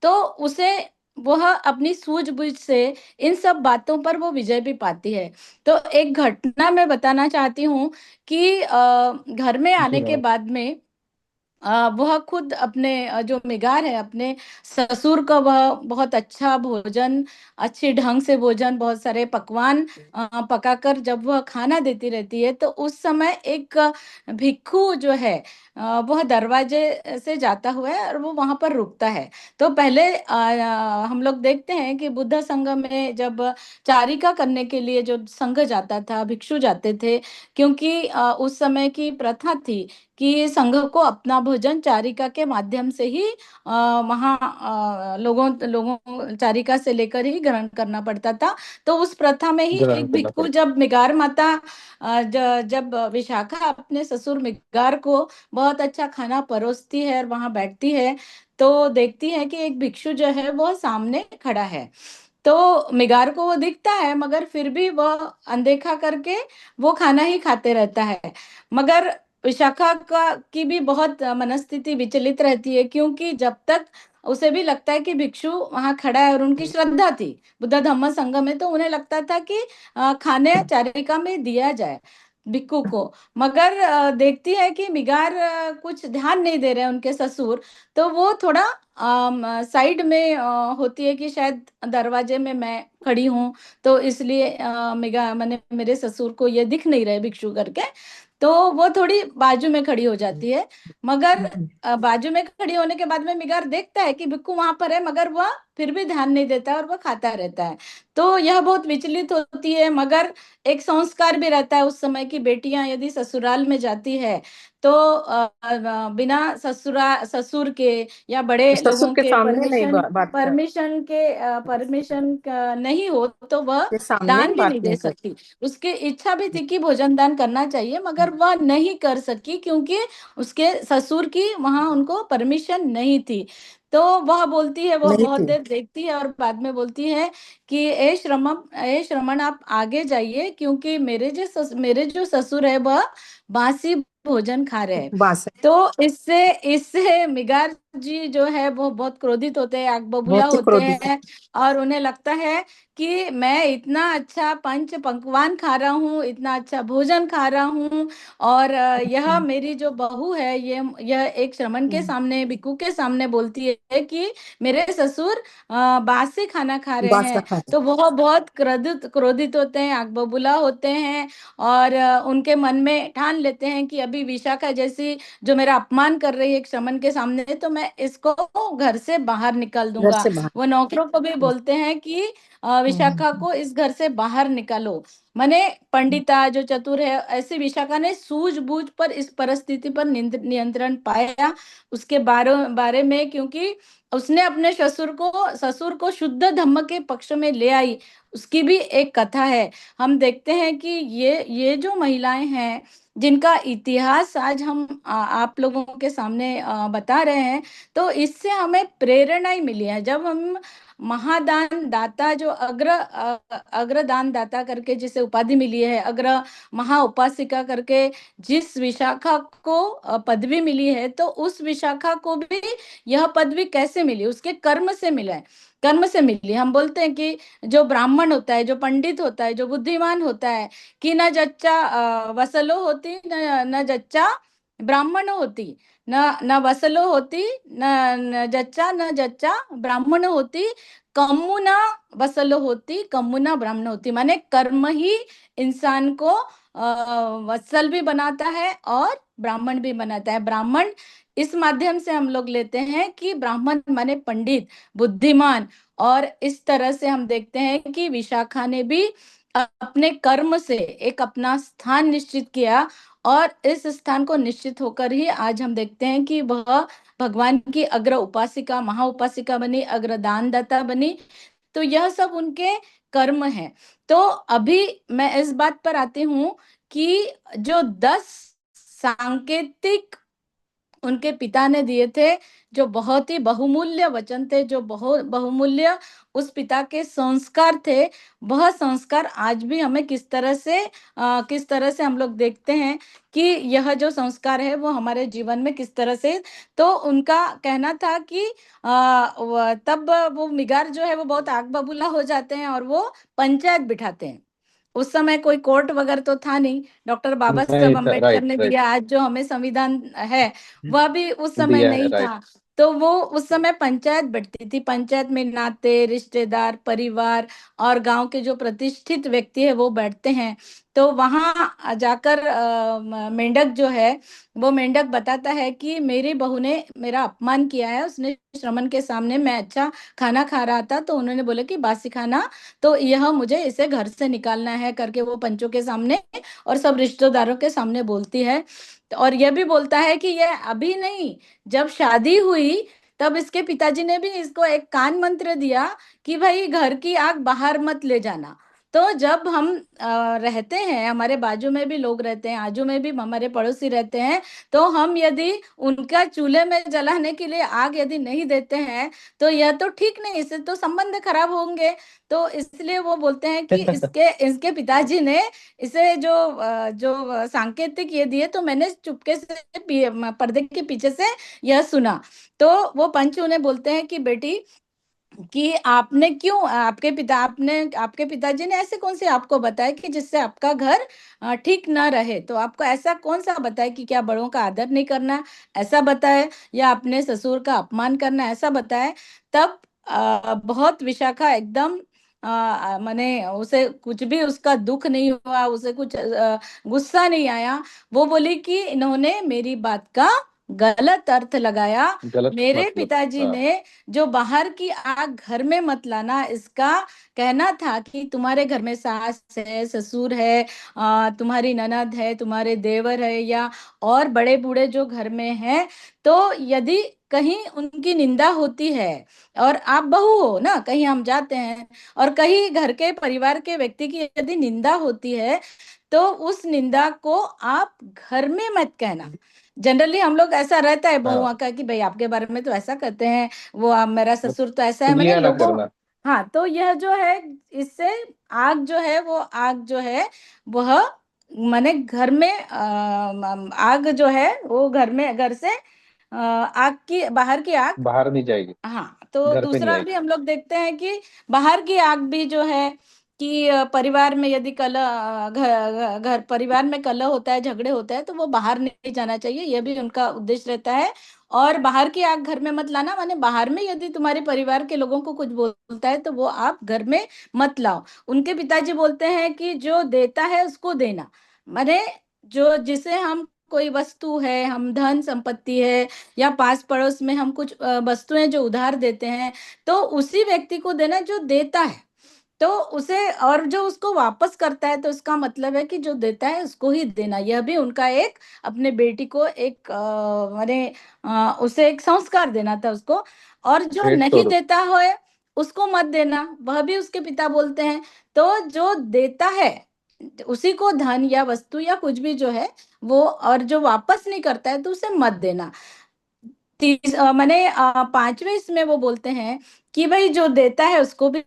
तो उसे वह अपनी सूझबूझ से इन सब बातों पर वो विजय भी पाती है। तो एक घटना मैं बताना चाहती हूँ कि घर में जी आने के मैम। बाद में वह खुद अपने जो मिगार है, अपने ससुर का वह बहुत अच्छा भोजन, अच्छे ढंग से भोजन, बहुत सारे पकवान पकाकर जब वह खाना देती रहती है, तो उस समय एक भिक्खू जो है, वह दरवाजे से जाता हुआ है और वो वहां पर रुकता है। तो पहले हम लोग देखते हैं कि बुद्ध संघ में जब चारिका करने के लिए जो संघ जाता था, भिक्षु जाते थे, क्योंकि उस समय की प्रथा थी कि संघ को अपना भोजन चारिका के माध्यम से ही वहाँ लोगों लोगों चारिका से लेकर ही ग्रहण करना पड़ता था। तो उस प्रथा में ही ग्रहण एक करना भिक्खु, पड़ता। जब मिगार माता जब विशाखा अपने ससुर मिगार को बहुत अच्छा खाना परोसती है और वहां बैठती है, तो देखती है कि एक भिक्षु जो है वो सामने खड़ा है। तो मिगार को वो दिखता है, मगर फिर भी वह अनदेखा करके वो खाना ही खाते रहता है। मगर विशाखा का की भी बहुत मनस्थिति विचलित रहती है, क्योंकि जब तक उसे भी लगता है कि भिक्षु वहां खड़ा है, और उनकी श्रद्धा थी बुद्ध धम्म संघ में, तो उन्हें लगता था कि खाने चारिका में दिया जाए भिक्खु को। मगर देखती है कि मिगार कुछ ध्यान नहीं दे रहे हैं उनके ससुर, तो वो थोड़ा साइड में होती है कि शायद दरवाजे में मैं खड़ी हूँ, तो इसलिए मिगा मैंने मेरे ससुर को ये दिख नहीं रहे भिक्षु करके, तो वो थोड़ी बाजू में खड़ी हो जाती है। मगर बाजू में खड़ी होने के बाद में मिगार देखता है कि भिक्खु वहां पर है, मगर वह फिर भी ध्यान नहीं देता है और वह खाता रहता है। तो यह बहुत विचलित होती है। मगर एक संस्कार भी रहता है उस समय की, बेटियां यदि ससुराल में जाती है तो बिना ससुर के या बड़े ससुर लोगों के के सामने नहीं बात कर, परमिशन नहीं हो तो वह के सामने दान भी बात नहीं दे नहीं कर। सकती। उसकी इच्छा भी थी कि भोजन दान करना चाहिए, मगर वह नहीं कर सकी क्योंकि उसके ससुर की वहां उनको परमिशन नहीं थी। तो वह बोलती है, वह नहीं बहुत थी। देर देखती है और बाद में बोलती है कि ए श्रमण आप आगे जाइए, क्योंकि मेरे जो ससुर है वह बासी भोजन खा रहे हैं। उपवास है। तो इससे इससे मिगार जी जो है वो बहुत क्रोधित होते हैं, आग बबूला बहुत ही होते क्रोधित। हैं, और उन्हें लगता है कि मैं इतना अच्छा पंच पकवान खा रहा हूँ, इतना अच्छा भोजन खा रहा हूँ, और यह मेरी जो बहू है, यह एक श्रमण के सामने, भिक्खु के सामने बोलती है कि मेरे ससुर बासी खाना खा रहे बास का हैं। खाता। तो वह बहुत क्रोधित क्रोधित होते हैं, आग बबूला होते हैं, और उनके मन में ठान लेते हैं कि अभी विशाखा जैसी जो मेरा अपमान कर रही है एक श्रमण के सामने, तो मैं इसको घर से बाहर निकाल घर दूंगा। से बाहर। वो नौकरों को भी बोलते हैं कि विशाखा को इस घर से बाहर निकालो। माने पंडिता जो चतुर है, ऐसे विशाखा ने सूझबूझ पर इस परिस्थिति पर नियंत्रण पाया उसके बारे में, क्योंकि उसने अपने ससुर को शुद्ध धम्म के पक्ष में ले आई। उसकी भी एक कथा है। हम देखते हैं कि ये जो महिलाएं हैं जिनका इतिहास आज हम आप लोगों के सामने बता रहे हैं, तो इससे हमें प्रेरणा ही मिली है। जब हम महादान दाता जो अग्रदान दाता करके जिसे उपाधि मिली है, अग्र महा उपासिका करके जिस विशाखा को पदवी मिली है, तो उस विशाखा को भी यह पदवी कैसे मिली? उसके कर्म से मिला है, कर्म से मिली। हम बोलते हैं कि जो ब्राह्मण होता है, जो पंडित होता है, जो बुद्धिमान होता है, कि न जच्चा वसलो होती, न जच्चा ब्राह्मण होती, न वसलो होती, न जच्चा, न जच्चा ब्राह्मण होती, कमुना वसलो होती, कमुना ब्राह्मण होती। माने कर्म ही इंसान को वत्सल भी बनाता है और ब्राह्मण भी बनाता है। ब्राह्मण इस माध्यम से हम लोग लेते हैं कि ब्राह्मण माने पंडित, बुद्धिमान। और इस तरह से हम देखते हैं कि विशाखा ने भी अपने कर्म से एक अपना स्थान निश्चित किया, और इस स्थान को निश्चित होकर ही आज हम देखते हैं कि वह भगवान की अग्र उपासिका, महा उपासिका बनी, अग्र दानदाता बनी। तो यह सब उनके कर्म है। तो अभी मैं इस बात पर आती हूँ कि जो 10 सांकेतिक उनके पिता ने दिए थे, जो बहुत ही बहुमूल्य वचन थे, जो बहुत बहुमूल्य उस पिता के संस्कार थे, वह संस्कार आज भी हमें किस तरह से हम लोग देखते हैं कि यह जो संस्कार है वो हमारे जीवन में किस तरह से। तो उनका कहना था कि तब वो मिगार जो है वो बहुत आग बबूला हो जाते हैं और वो पंचायत बिठाते हैं। उस समय कोई कोर्ट वगैरह तो था नहीं, डॉक्टर बाबा नहीं साहब था, अम्बेडकर राइट ने राइट। दिया आज जो हमें संविधान है, वह भी उस समय दिया है, नहीं राइट। था। तो वो उस समय पंचायत बैठती थी, पंचायत में नाते रिश्तेदार परिवार और गांव के जो प्रतिष्ठित व्यक्ति है वो बैठते हैं। तो वहां जाकर मेंढक जो है वो मेंढक बताता है कि मेरी बहू ने मेरा अपमान किया है, उसने श्रमण के सामने, मैं अच्छा खाना खा रहा था तो उन्होंने बोला कि बासी खाना, तो यह मुझे इसे घर से निकालना है करके वो पंचों के सामने और सब रिश्तेदारों के सामने बोलती है। और यह भी बोलता है कि यह अभी नहीं, जब शादी हुई तब इसके पिताजी ने भी इसको एक कान मंत्र दिया कि भाई घर की आग बाहर मत ले जाना। तो जब हम रहते हैं, हमारे बाजू में भी लोग रहते हैं, आजू में भी हमारे पड़ोसी रहते हैं, तो हम यदि उनका चूल्हे में जलाने के लिए आग यदि नहीं देते हैं, तो यह तो ठीक नहीं, इससे तो संबंध खराब होंगे। तो इसलिए वो बोलते हैं कि इसके इसके पिताजी ने इसे जो सांकेतिक ये दिए, तो मैंने चुपके से पर्दे के पीछे से यह सुना। तो वो पंच उन्हें बोलते हैं कि बेटी, कि आपने क्यों, आपके पिताजी ने ऐसे कौन से आपको बताया कि जिससे आपका घर ठीक ना रहे? तो आपको ऐसा कौन सा बताया कि क्या बड़ों का आदर नहीं करना, ऐसा बताया, या अपने ससुर का अपमान करना, ऐसा बताया? तब बहुत विशाखा एकदम माने उसे कुछ भी उसका दुख नहीं हुआ, उसे कुछ गुस्सा नहीं आया। वो बोली कि इन्होंने मेरी बात का गलत अर्थ लगाया। गलत मेरे मतलब, पिताजी हाँ। ने जो बाहर की आग घर में मत लाना, इसका कहना था कि तुम्हारे घर में सास है, ससुर है, तुम्हारी ननद है, तुम्हारे देवर है, या और बड़े बूढ़े जो घर में हैं, तो यदि कहीं उनकी निंदा होती है, और आप बहू हो ना, कहीं हम जाते हैं और कहीं घर के परिवार के व्यक्ति की यदि निंदा होती है, तो उस निंदा को आप घर में मत कहना। जनरली हम लोग ऐसा रहता है बहुआ हाँ, का कि भाई आपके बारे में तो ऐसा कहते हैं, वो मेरा मतलब ससुर तो ऐसा है, मैंने चुगलियां ना लोगों। करना। हाँ, तो यह जो है, इससे आग जो है, वो आग जो है वह माने घर में आग जो है वो घर में, घर से आग की, बाहर की आग। बाहर नहीं जाएगी, हाँ, तो घर पे नहीं दूसरा आएगी। भी हम लोग देखते हैं कि बाहर की आग भी जो है कि परिवार में यदि कलह, घर घर परिवार में कलह होता है, झगड़े होते हैं, तो वो बाहर नहीं जाना चाहिए, यह भी उनका उद्देश्य रहता है। और बाहर की आग घर में मत लाना, माने बाहर में यदि तुम्हारे परिवार के लोगों को कुछ बोलता है तो वो आप घर में मत लाओ। उनके पिताजी बोलते हैं कि जो देता है उसको देना, माने जो जिसे हम कोई वस्तु है, हम धन संपत्ति है, या पास पड़ोस में हम कुछ वस्तुएं जो उधार देते हैं, तो उसी व्यक्ति को देना जो देता है, तो उसे, और जो उसको वापस करता है, तो उसका मतलब है कि जो देता है उसको ही देना। यह भी उनका एक, अपने बेटी को एक माने उसे एक संस्कार देना था उसको। और जो भेंट नहीं स्वरूप। देता है उसको मत देना, वह भी उसके पिता बोलते हैं। तो जो देता है उसी को धन या वस्तु या कुछ भी जो है वो, और जो वापस नहीं करता है तो उसे मत देना। माने पांचवें इसमें वो बोलते हैं कि भाई जो देता है उसको भी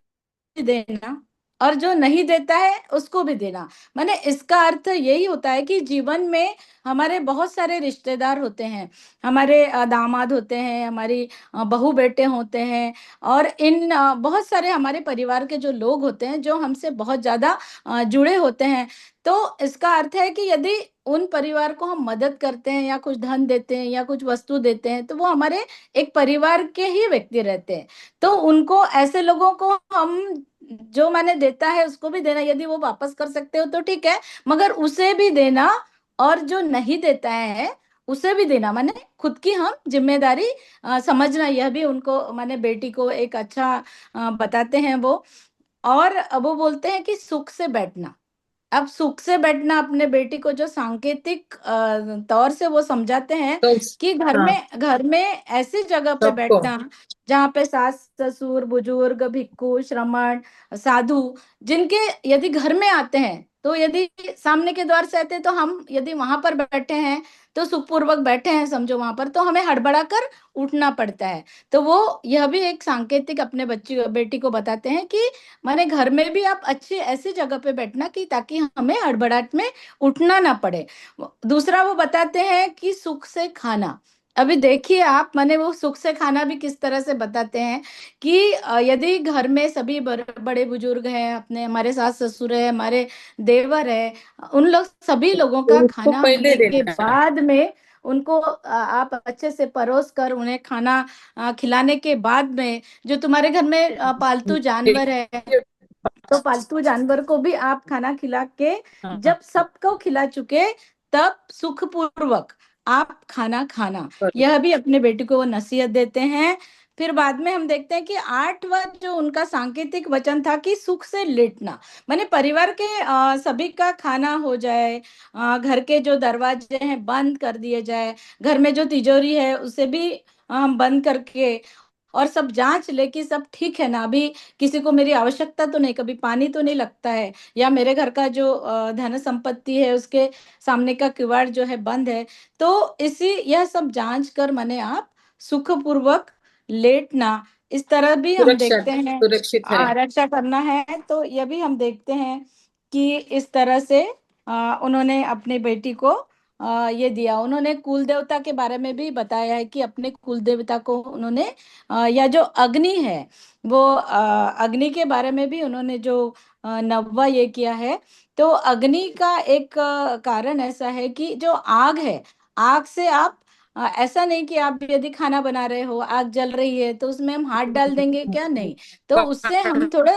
देना, और जो नहीं देता है उसको भी देना। माने इसका अर्थ यही होता है कि जीवन में हमारे बहुत सारे रिश्तेदार होते हैं, हमारे दामाद होते हैं, हमारी बहू बेटे होते हैं, और इन बहुत सारे हमारे परिवार के जो लोग होते हैं जो हमसे बहुत ज्यादा जुड़े होते हैं। तो इसका अर्थ है कि यदि उन परिवार को हम मदद करते हैं, या कुछ धन देते हैं, या कुछ वस्तु देते हैं, तो वो हमारे एक परिवार के ही व्यक्ति रहते हैं। तो उनको, ऐसे लोगों को हम, जो मैंने देता है उसको भी देना, यदि वो वापस कर सकते हो तो ठीक है, मगर उसे भी देना, और जो नहीं देता है उसे भी देना। माने खुद की हम जिम्मेदारी समझना, यह भी उनको, माने बेटी को एक अच्छा बताते हैं वो। और वो बोलते हैं कि सुख से बैठना। अब सुख से बैठना अपने बेटी को जो सांकेतिक तौर से वो समझाते हैं तो कि हाँ, घर में ऐसी जगह पे सबको बैठना जहाँ पे सास ससुर बुजुर्ग भिक्षु श्रमण साधु, जिनके यदि घर में आते हैं, तो यदि सामने के द्वार से आते हैं, तो हम यदि वहां पर बैठे हैं, तो सुखपूर्वक बैठे हैं समझो वहां पर, तो हमें हड़बड़ा कर उठना पड़ता है। तो वो यह भी एक सांकेतिक अपने बच्ची बेटी को बताते हैं कि माने घर में भी आप अच्छी ऐसी जगह पे बैठना कि ताकि हमें हड़बड़ाहट में उठना ना पड़े। दूसरा वो बताते हैं कि सुख से खाना। अभी देखिए आप, माने वो सुख से खाना भी किस तरह से बताते हैं कि यदि घर में सभी बड़े बुजुर्ग हैं, अपने हमारे सास ससुर है, हमारे देवर है, उन लोग सभी लोगों का उनको खाना पहले होने के देना है। बाद में उनको आप अच्छे से परोस कर उन्हें खाना खिलाने के बाद में, जो तुम्हारे घर में पालतू जानवर है, देखिए, तो पालतू जानवर को भी आप खाना खिला के, हाँ, जब सबको खिला चुके, तब सुखपूर्वक आप खाना खाना। यह भी अपने बेटी को वो नसीहत देते हैं। फिर बाद में हम देखते हैं कि 8वां जो उनका सांकेतिक वचन था कि सुख से लेटना, माने परिवार के सभी का खाना हो जाए, घर के जो दरवाजे हैं बंद कर दिए जाए, घर में जो तिजोरी है उसे भी हम बंद करके, और सब जांच ले कि सब ठीक है ना, अभी किसी को मेरी आवश्यकता तो नहीं, कभी पानी तो नहीं लगता है, या मेरे घर का जो धन संपत्ति है उसके सामने का किवाड़ जो है बंद है। तो इसी यह सब जांच कर माने आप सुखपूर्वक लेटना, इस तरह भी हम सुरक्षा देखते हैं। सुरक्षित है। रक्षा करना है, तो यह भी हम देखते हैं कि इस तरह से उन्होंने अपनी बेटी को ये दिया। उन्होंने कुल देवता के बारे में भी बताया है कि अपने कुल देवता को उन्होंने या जो अग्नि है, वो अग्नि के बारे में भी उन्होंने जो 9वां ये किया है। तो अग्नि का एक कारण ऐसा है कि जो आग है, आग से आप ऐसा नहीं कि आप यदि खाना बना रहे हो, आग जल रही है तो उसमें हम हाथ डाल देंगे क्या, नहीं। तो उससे हम थोड़ा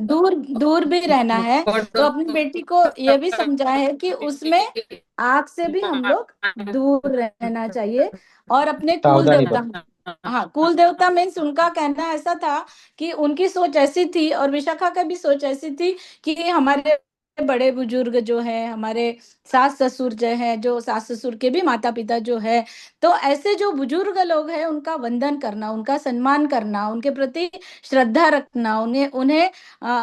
दूर दूर भी रहना है। तो अपनी बेटी को ये भी समझाया है कि उसमें आग से भी हम लोग दूर रहना चाहिए। और अपने कुल सावधानी देवता, बरतें। हाँ, कुल देवता मीन्स उनका कहना ऐसा था कि उनकी सोच ऐसी थी, और विशाखा का भी सोच ऐसी थी कि हमारे बड़े बुजुर्ग जो है, हमारे सास ससुर जो है, जो सास ससुर के भी माता पिता जो है, तो ऐसे जो बुजुर्ग लोग हैं उनका वंदन करना, उनका सम्मान करना, उनके प्रति श्रद्धा रखना, उन्हें उन्हें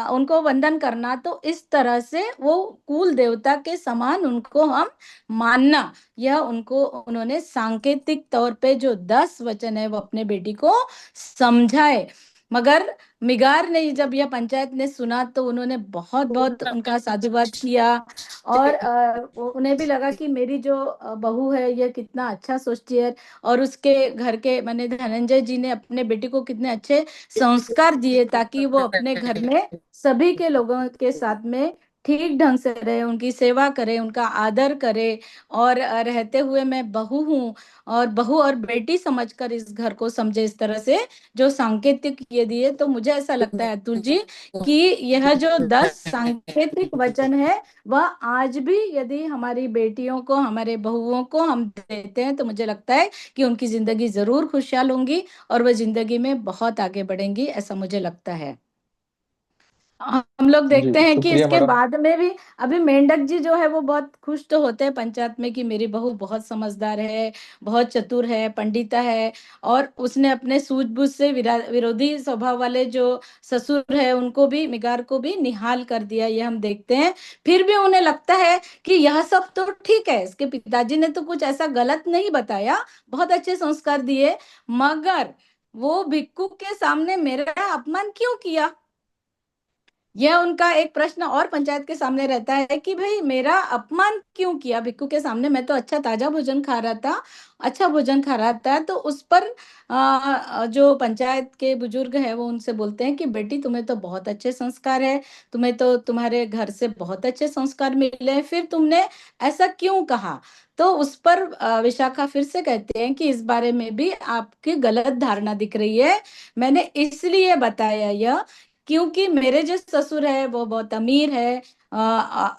उनको वंदन करना। तो इस तरह से वो कुल देवता के समान उनको हम मानना, यह उनको उन्होंने सांकेतिक तौर पे जो 10 वचन है वो अपने बेटी को समझाए। मगर मिगार ने जब यह पंचायत ने सुना तो उन्होंने बहुत बहुत उनका साधुवाद किया। और उन्हें भी लगा कि मेरी जो बहू है यह कितना अच्छा सोचती है, और उसके घर के माने धनंजय जी ने अपने बेटी को कितने अच्छे संस्कार दिए ताकि वो अपने घर में सभी के लोगों के साथ में ठीक ढंग से रहे, उनकी सेवा करे, उनका आदर करे। और रहते हुए मैं बहू हूँ, और बहू और बेटी समझकर इस घर को समझे, इस तरह से जो सांकेतिक ये दिए। तो मुझे ऐसा लगता है अतुल जी कि यह जो 10 सांकेतिक वचन है वह आज भी यदि हमारी बेटियों को, हमारे बहुओं को हम देते हैं तो मुझे लगता है कि उनकी जिंदगी जरूर खुशहाल होंगी और वह जिंदगी में बहुत आगे बढ़ेंगी, ऐसा मुझे लगता है। हम लोग जी देखते हैं कि शुक्रिया इसके मैडम। बाद में भी अभी मेंढक जी जो है वो बहुत खुश तो होते हैं पंचायत में कि मेरी बहू बहुत समझदार है, बहुत चतुर है, पंडिता है। और उसने अपने सूझबूझ से विरोधी स्वभाव वाले जो ससुर है उनको भी, मिगार को भी निहाल कर दिया, ये हम देखते हैं। फिर भी उन्हें लगता है कि यह सब तो ठीक है, इसके पिताजी ने तो कुछ ऐसा गलत नहीं बताया, बहुत अच्छे संस्कार दिए, मगर वो भिक्खु के सामने मेरा अपमान क्यों किया। यह उनका एक प्रश्न और पंचायत के सामने रहता है कि भाई मेरा अपमान क्यों किया भिक्खू के सामने, मैं तो अच्छा ताजा भोजन खा रहा था, अच्छा भोजन खा रहा था। तो उस पर जो पंचायत के बुजुर्ग है वो उनसे बोलते हैं कि बेटी तुम्हें तो बहुत अच्छे संस्कार है, तुम्हें तो तुम्हारे घर से बहुत अच्छे संस्कार मिले हैं, फिर तुमने ऐसा क्यों कहा। तो उस पर विशाखा फिर से कहते हैं कि इस बारे में भी आपकी गलत धारणा दिख रही है, मैंने इसलिए बताया यह क्योंकि मेरे जो ससुर है वो बहुत अमीर है,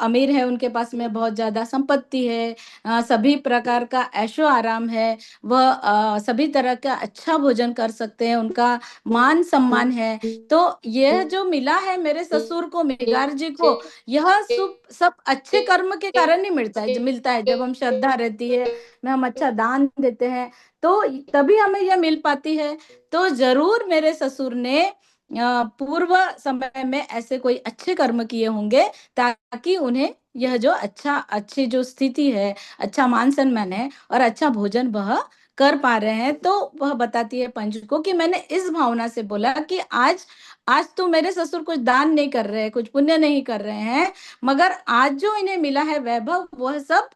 अमीर है, उनके पास में बहुत ज्यादा संपत्ति है, सभी प्रकार का ऐशो आराम है, वह सभी तरह का अच्छा भोजन कर सकते हैं, उनका मान सम्मान है। तो यह जो मिला है मेरे ससुर को, मिगार जी को, यह सब अच्छे कर्म के कारण ही मिलता है जब हम श्रद्धा रहती है, में हम अच्छा दान देते हैं, तो तभी हमें यह मिल पाती है। तो जरूर मेरे ससुर ने पूर्व समय में ऐसे कोई अच्छे कर्म किए होंगे ताकि उन्हें यह जो अच्छी जो स्थिति है, अच्छा मान सम्मान है और अच्छा भोजन वह कर पा रहे हैं। तो वह बताती है पंच को कि मैंने इस भावना से बोला कि आज आज तो मेरे ससुर कुछ दान नहीं कर रहे हैं, कुछ पुण्य नहीं कर रहे हैं, मगर आज जो इन्हें मिला है वैभव, वह सब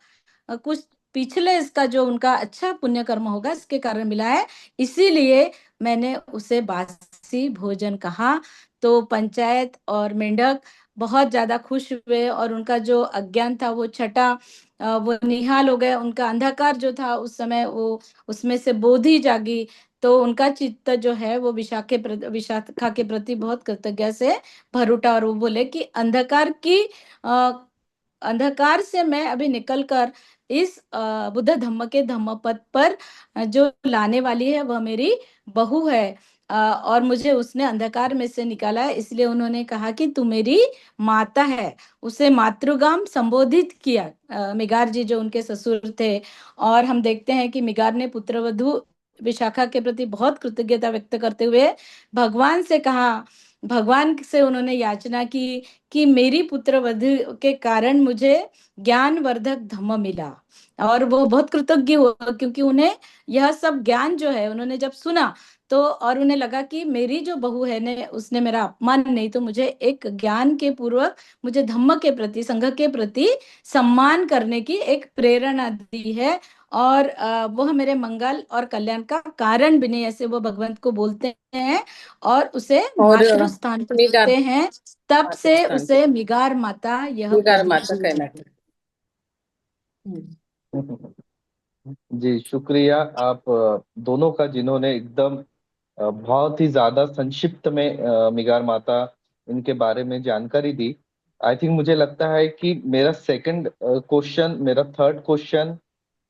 कुछ पिछले इसका जो उनका अच्छा पुण्य कर्म होगा इसके कारण मिला है, इसीलिए मैंने उसे बासी भोजन कहा। तो पंचायत और मेंढक बहुत ज्यादा खुश हुए और उनका जो अज्ञान था वो छटा, वो निहाल हो गया, उनका अंधकार जो था उस समय वो उसमें से बोधि जागी। तो उनका चित्त जो है वो विशाखा के प्रति बहुत कृतज्ञता से भर उठा, और वो बोले कि अंधकार से मैं अभी निकल कर इस बुद्ध धम्म के धम्म पद पर जो लाने वाली है वह मेरी बहू है। और मुझे उसने अंधकार में से निकाला है, इसलिए उन्होंने कहा कि तू मेरी माता है, उसे मातृगाम संबोधित किया, मिगार जी जो उनके ससुर थे। और हम देखते हैं कि मिगार ने पुत्रवधू विशाखा के प्रति बहुत कृतज्ञता व्यक्त करते हुए भगवान से कहा, भगवान से उन्होंने याचना की कि मेरी पुत्रवधू के कारण मुझे ज्ञानवर्धक धम्म मिला। और वो बहुत कृतज्ञ हुआ क्योंकि उन्हें यह सब ज्ञान जो है उन्होंने जब सुना तो, और उन्हें लगा कि मेरी जो बहू है ने उसने मेरा अपमान नहीं तो मुझे एक ज्ञान के पूर्वक मुझे धम्म के प्रति, संघ के प्रति सम्मान करने की एक प्रेरणा दी है। और वह मेरे मंगल और कल्याण का कारण बने, ऐसे वो भगवंत को बोलते हैं और उसे और मातृ स्थान पर मिगार रखते हैं। तब माता से स्थान उसे मिगार माता यह मिगार उपाधि माता दी कहना जाती है। है। जी शुक्रिया आप दोनों का, जिन्होंने एकदम बहुत ही ज्यादा संक्षिप्त में मिगार माता इनके बारे में जानकारी दी। आई थिंक मुझे लगता है कि मेरा सेकंड क्वेश्चन, मेरा थर्ड क्वेश्चन,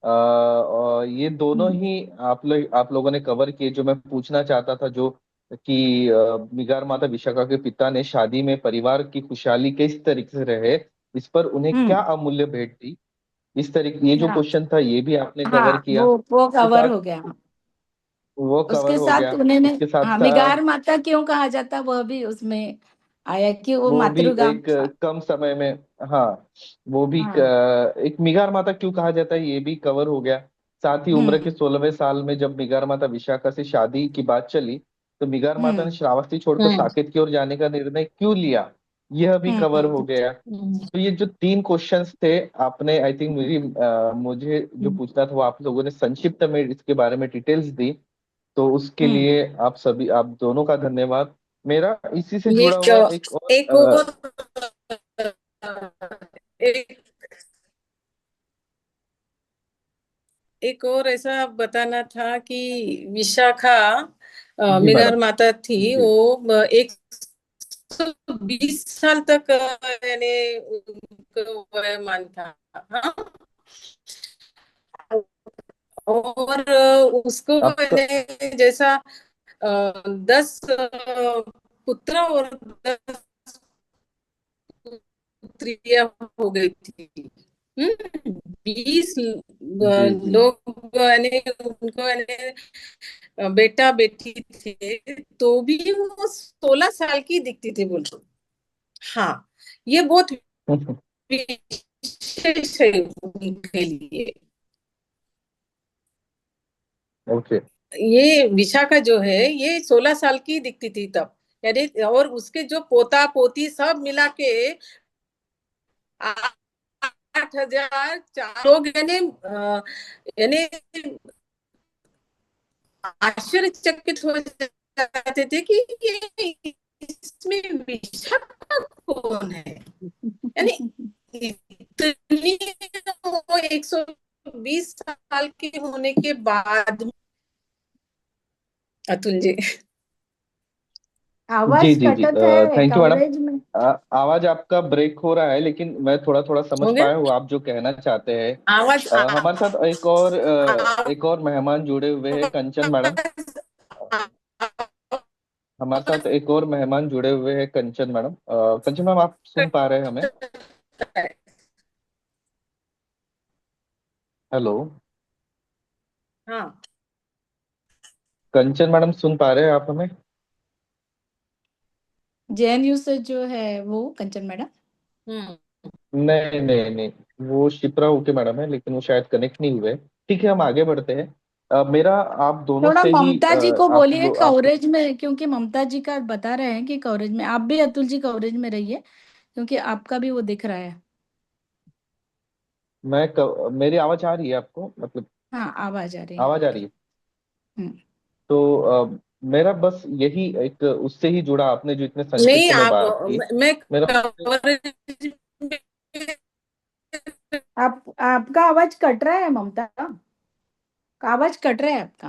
और ये दोनों हम्म, ही आप लोगों ने कवर किए। जो मैं पूछना चाहता था, जो कि मिगार माता विशाखा के पिता ने शादी में परिवार की खुशहाली किस तरीके से रहे, इस पर उन्हें क्या हम्म, अमूल्य भेंट दी, इस तरीके ये जो हाँ क्वेश्चन था ये भी आपने कवर हाँ, किया। वो उसके कवर साथ हो गया। वो कवर उसके हो साथ गया। उन्होंने, उसके साथ हाँ, साथ मिगार माता क्यों कहा जाता वह भी उसमें आया कि वो वो भी मातृगाम एक था। कम समय में, हाँ, वो भी हाँ। एक मिगार माता क्यों कहा जाता है ये भी कवर हो गया। साथ ही उम्र के हम्म 16वें साल में जब मिगार माता विशाखा से शादी की बात चली, तो मिगार माता ने हम्म श्रावस्ती छोड़कर हम्म साकेत की ओर जाने का निर्णय क्यों लिया, यह भी कवर हो गया। हम्म तो ये जो तीन क्वेश्चंस थे, आपने आई थिंक मुझे जो हम्म। पूछना था वो आप लोगों ने संक्षिप्त में इसके बारे में डिटेल्स दी। तो उसके हम्म। लिए आप दोनों का धन्यवाद। मेरा इसी से ये जुड़ा हुआ एक और एक और एक एक और ऐसा बताना था कि विशाखा जी मिगार मैडम। माता थी, जी। वो 120 साल तक यानी उनको वयमान था। हाँ, और उसको आपका मैंने जैसा 10 पुत्र और 10 पुत्रियां हो गई थी। 20 जी जी लोग यानी उनको यानी बेटा बेटी थे, तो भी वो 16 साल की दिखती थी बोलो। हाँ, ये बहुत विशेष है उनके लिए। ओके। ये विशाखा जो है ये 16 साल की दिखती थी तब, यानी, और उसके जो पोता पोती सब मिला के 8,004 लोग यानी यानी आश्चर्यचकित हो जाते थे कि ये इसमें विशाखा कौन है, यानी इतनी, वो 120 साल के होने के बाद। अतुल जी। जी आवाज जी जी कटत है थैंक यू मैडम। कवरेज में। आवाज आपका ब्रेक हो रहा है, लेकिन मैं थोड़ा थोड़ा समझ हो गया पाया हूँ आप जो कहना चाहते हैं। आवाज हमारे साथ एक और मेहमान जुड़े हुए हैं, कंचन मैडम। हमारे साथ एक और मेहमान जुड़े हुए हैं, कंचन मैडम। कंचन मैम, आप सुन पा रहे हैं हमें? हेलो। हाँ। कंचन मैडम, सुन पा रहे हैं आप हमें? जेएनयू से जो है वो कंचन मैडम। हम्म नहीं नहीं नहीं, वो शिप्रा ओके मैडम है, लेकिन वो शायद कनेक्ट नहीं हुए। ठीक है, हम आगे बढ़ते हैं। मेरा आप दोनों थोड़ा से ही ममता जी को बोलिए आप कवरेज में, क्योंकि ममता जी का बता रहे हैं कि कवरेज में, आप भी अतुल जी कवरेज में रहिए क्योंकि आपका भी वो दिख रहा है। मेरी आवाज आ रही है आपको, मतलब हाँ, आवाज आ रही है आवाज आ आपकी। रही है? हम्म। तो मेरा बस यही एक उससे ही जुड़ा, आपने जो इतने नहीं, संक्षिप्त में आप, बात की, मैं मेरा कवरेज में आपका आवाज कट रहा है ममता का आवाज कट रहा है आपका।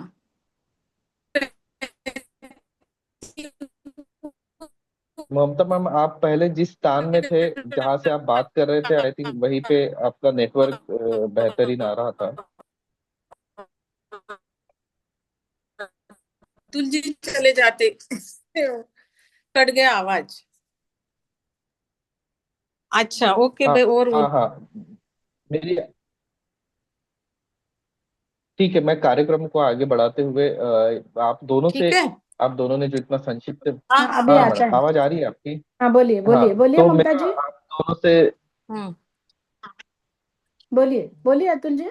ममता मैम, आप पहले जिस स्थान में थे, जहां से आप बात कर रहे थे, आई थिंक वहीं पे आपका नेटवर्क बेहतरीन आ रहा था। अतुल जी चले जाते, कट गया आवाज। अच्छा, ओके हाँ भाई, और हाँ हाँ, मेरी ठीक है। मैं कार्यक्रम को आगे बढ़ाते हुए ठीक है। आप दोनों ने जो इतना संक्षिप्त, हाँ, हाँ अभी हाँ हाँ आता मैडम, है। आवाज आ रही है आपकी? हाँ, बोलिए हाँ, बोलिए बोलिए तो ममता मेरा जी। आप दोनों से, हम्म बोलिए बोलिए अतुल जी।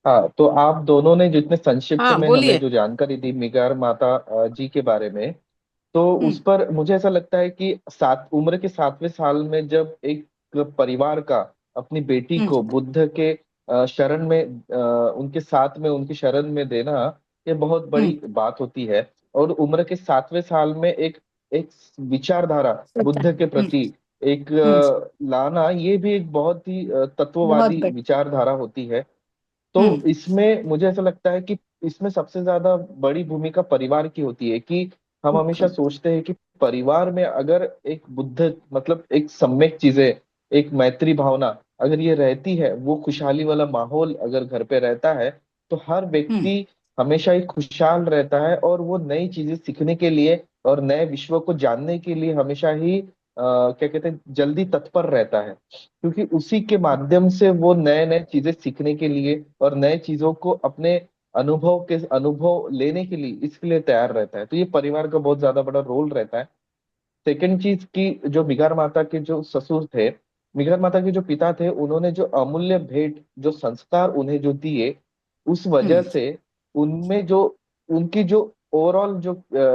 हाँ, तो आप दोनों ने जितने संक्षिप्त हाँ, में हमें बोलिए। जो जानकारी दी मिगार माता जी के बारे में, तो उस हम्म पर मुझे ऐसा लगता है कि उम्र के 7वें साल में जब एक परिवार का अपनी बेटी हम्म को बुद्ध के शरण में, उनके साथ में उनकी शरण में देना, ये बहुत हम्म। बड़ी बात होती है। और उम्र के 7वें साल में एक एक विचारधारा सत्ता। बुद्ध के प्रति एक हम्म। लाना, ये भी एक बहुत ही बहुत तत्ववादी बढ़िया। विचारधारा होती है। तो हम्म इसमें मुझे ऐसा लगता है कि इसमें सबसे ज्यादा बड़ी भूमिका परिवार की होती है कि हम हमेशा बिल्कुल। सोचते हैं कि परिवार में अगर एक बुद्ध मतलब एक सम्यक चीजें, एक मैत्री भावना अगर ये रहती है, वो खुशहाली वाला माहौल अगर घर पे रहता है, तो हर हम्म व्यक्ति हमेशा ही खुशहाल रहता है और वो नई चीजें सीखने के लिए और नए विश्व को जानने के लिए हमेशा ही क्या कहते हैं, जल्दी तत्पर रहता है, क्योंकि उसी के माध्यम से वो नए नए चीजें सीखने के लिए और नए चीजों को अपने अनुभव लेने के लिए इसके लिए तैयार रहता है। तो ये परिवार का बहुत ज्यादा बड़ा रोल रहता है। सेकंड चीज की जो मिगार माता के जो ससुर थे, मिगार माता के जो पिता थे, उन्होंने जो अमूल्य भेंट जो संस्कार उन्हें जो दिए, उस वजह हम्म से उनमें जो उनकी जो ओवरऑल जो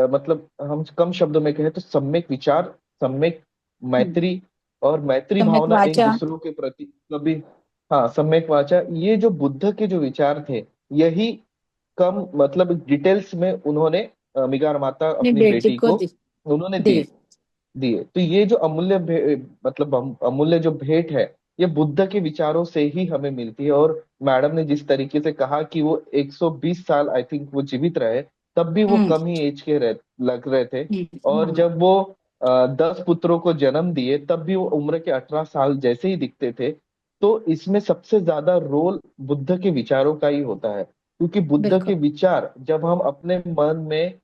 मतलब हम कम शब्दों में कहें तो सम्यक विचार, सम्यक हम्म मैत्री और मैत्री सम्यक भावना एक वाचा। दूसरों के प्रति कभी, हाँ सम्यक वाचा, ये जो बुद्ध के जो विचार थे, यही कम मतलब डिटेल्स में उन्होंने मिगार माता अपनी अपनी बेटी बेटी को को उन्होंने दी। दिए दिए। तो ये जो मतलब अमूल्य जो भेंट है, ये बुद्ध के विचारों से ही हमें मिलती है। और मैडम ने जिस तरीके से कहा कि वो 120 साल आई थिंक वो जीवित रहे, तब भी वो हम्म कम ही एज के लग रहे थे। और हाँ जब वो 10 पुत्रों को जन्म दिए, तब भी वो उम्र के 18 साल जैसे ही दिखते थे। तो इसमें सबसे ज्यादा रोल बुद्ध के विचारों का ही होता है, क्योंकि बुद्ध बिल्कुल। के विचार जब हम अपने मन में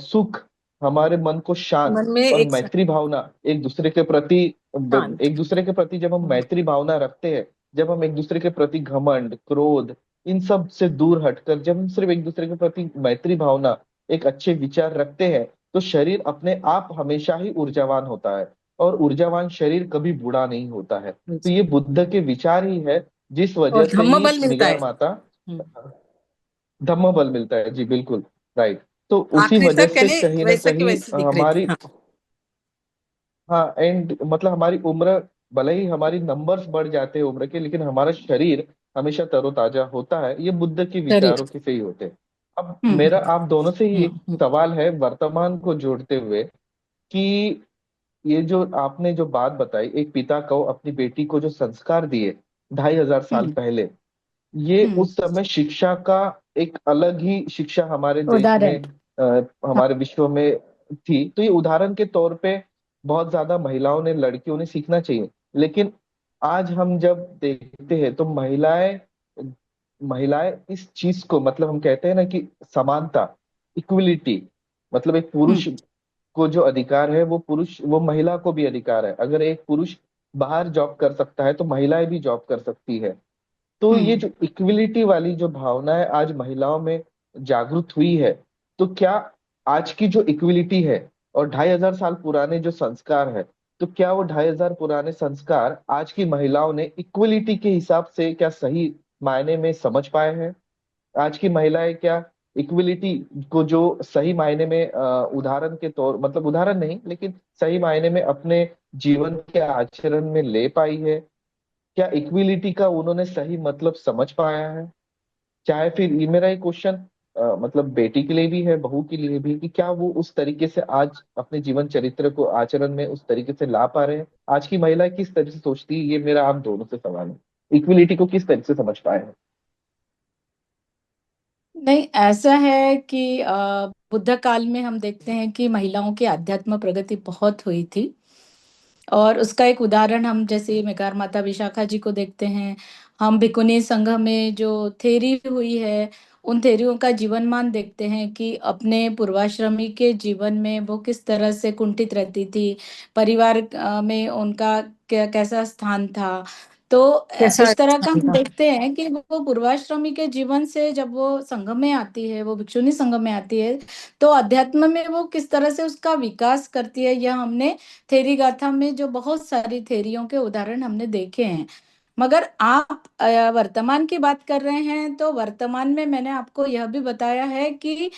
सुख, हमारे मन को शांत मन में और एक मैत्री भावना एक दूसरे के प्रति, शांत। एक दूसरे के प्रति जब हम मैत्री भावना रखते हैं, जब हम एक दूसरे के प्रति घमंड, क्रोध, इन सब से दूर हटकर जब हम सिर्फ एक दूसरे के प्रति मैत्री भावना, एक अच्छे विचार रखते हैं, तो शरीर अपने आप हमेशा ही ऊर्जावान होता है। और ऊर्जावान शरीर कभी बूढ़ा नहीं होता है। तो ये बुद्ध के विचार ही है, जिस और वजह से धम्म ही बल मिलता मिगार है। माता धम्म बल मिलता है। जी बिल्कुल, राइट। तो उसी आखिरी वजह तक से कहने कहीं ना वैसा की कहीं वैसी दिख रही थी। हमारी, हाँ। हाँ एंड मतलब हमारी उम्र, भले ही हमारी नंबर्स बढ़ जाते हैं उम्र के, लेकिन हमारा शरीर हमेशा तरोताजा होता है। ये बुद्ध के शरीर। विचारों के से ही होते हैं। अब हम्म मेरा आप दोनों से ही एक हम्म सवाल है वर्तमान को जोड़ते हुए, कि ये जो आपने जो बात बताई, एक पिता को अपनी बेटी को जो संस्कार दिए 2,500 साल हम्म पहले, ये हम्म उस समय शिक्षा का एक अलग ही शिक्षा हमारे देश में, उदाहरण। हाँ। हमारे विश्व में थी। तो ये उदाहरण के तौर पे बहुत ज्यादा महिलाओं ने, लड़कियों ने सीखना चाहिए। लेकिन आज हम जब देखते हैं तो महिलाएं महिलाएं इस चीज को, मतलब हम कहते हैं ना कि समानता, इक्विलिटी, मतलब एक हम्म पुरुष को जो अधिकार है, वो पुरुष, वो महिला को भी अधिकार है। अगर एक पुरुष बाहर जॉब कर सकता है, तो महिलाएं भी जॉब कर सकती है। तो ये हम्म जो इक्विलिटी वाली जो भावना है आज महिलाओं में जागृत हुई है, तो क्या आज की जो इक्विलिटी है और 2,500 साल पुराने जो संस्कार है, तो क्या वो 2,500 पुराने संस्कार आज की महिलाओं ने इक्विलिटी के हिसाब से क्या सही मायने में समझ पाए हैं? आज की महिलाएं क्या इक्विलिटी को जो सही मायने में उदाहरण के तौर, मतलब उदाहरण नहीं लेकिन सही मायने में अपने जीवन के आचरण में ले पाई है? क्या इक्विलिटी का उन्होंने सही मतलब समझ पाया है? चाहे फिर ये मेरा एक क्वेश्चन मतलब बेटी के लिए भी है, बहू के लिए भी, कि क्या वो उस तरीके से आज अपने जीवन चरित्र को आचरण में उस तरीके से ला पा रहे हैं? आज की महिला किस तरह से सोचती है, ये मेरा आप दोनों से सवाल है। इक्विलिटी को किस तरह से समझ पाए हैं? नहीं, ऐसा है कि बुद्ध काल में हम देखते हैं कि महिलाओं की आध्यात्म प्रगति बहुत हुई थी। और उसका एक उदाहरण हम जैसे मेकार माता विशाखा जी को देखते हैं। हम भिक्खुनी संघ में जो थेरी हुई है, उन थेरियों का जीवनमान देखते हैं कि अपने पूर्वाश्रमी के जीवन में वो किस तरह से कुंठित रहती थी, परिवार में उनका कैसा स्थान था। तो कैसा इस तरह का स्थान हम था। देखते हैं कि वो पूर्वाश्रमी के जीवन से जब वो संघ में आती है, वो भिक्षुनी संघ में आती है, तो अध्यात्म में वो किस तरह से उसका विकास करती है, यह हमने थेरी गाथा में जो बहुत सारी थेरियों के उदाहरण हमने देखे हैं। मगर आप वर्तमान की बात कर रहे हैं, तो वर्तमान में मैंने आपको यह भी बताया है कि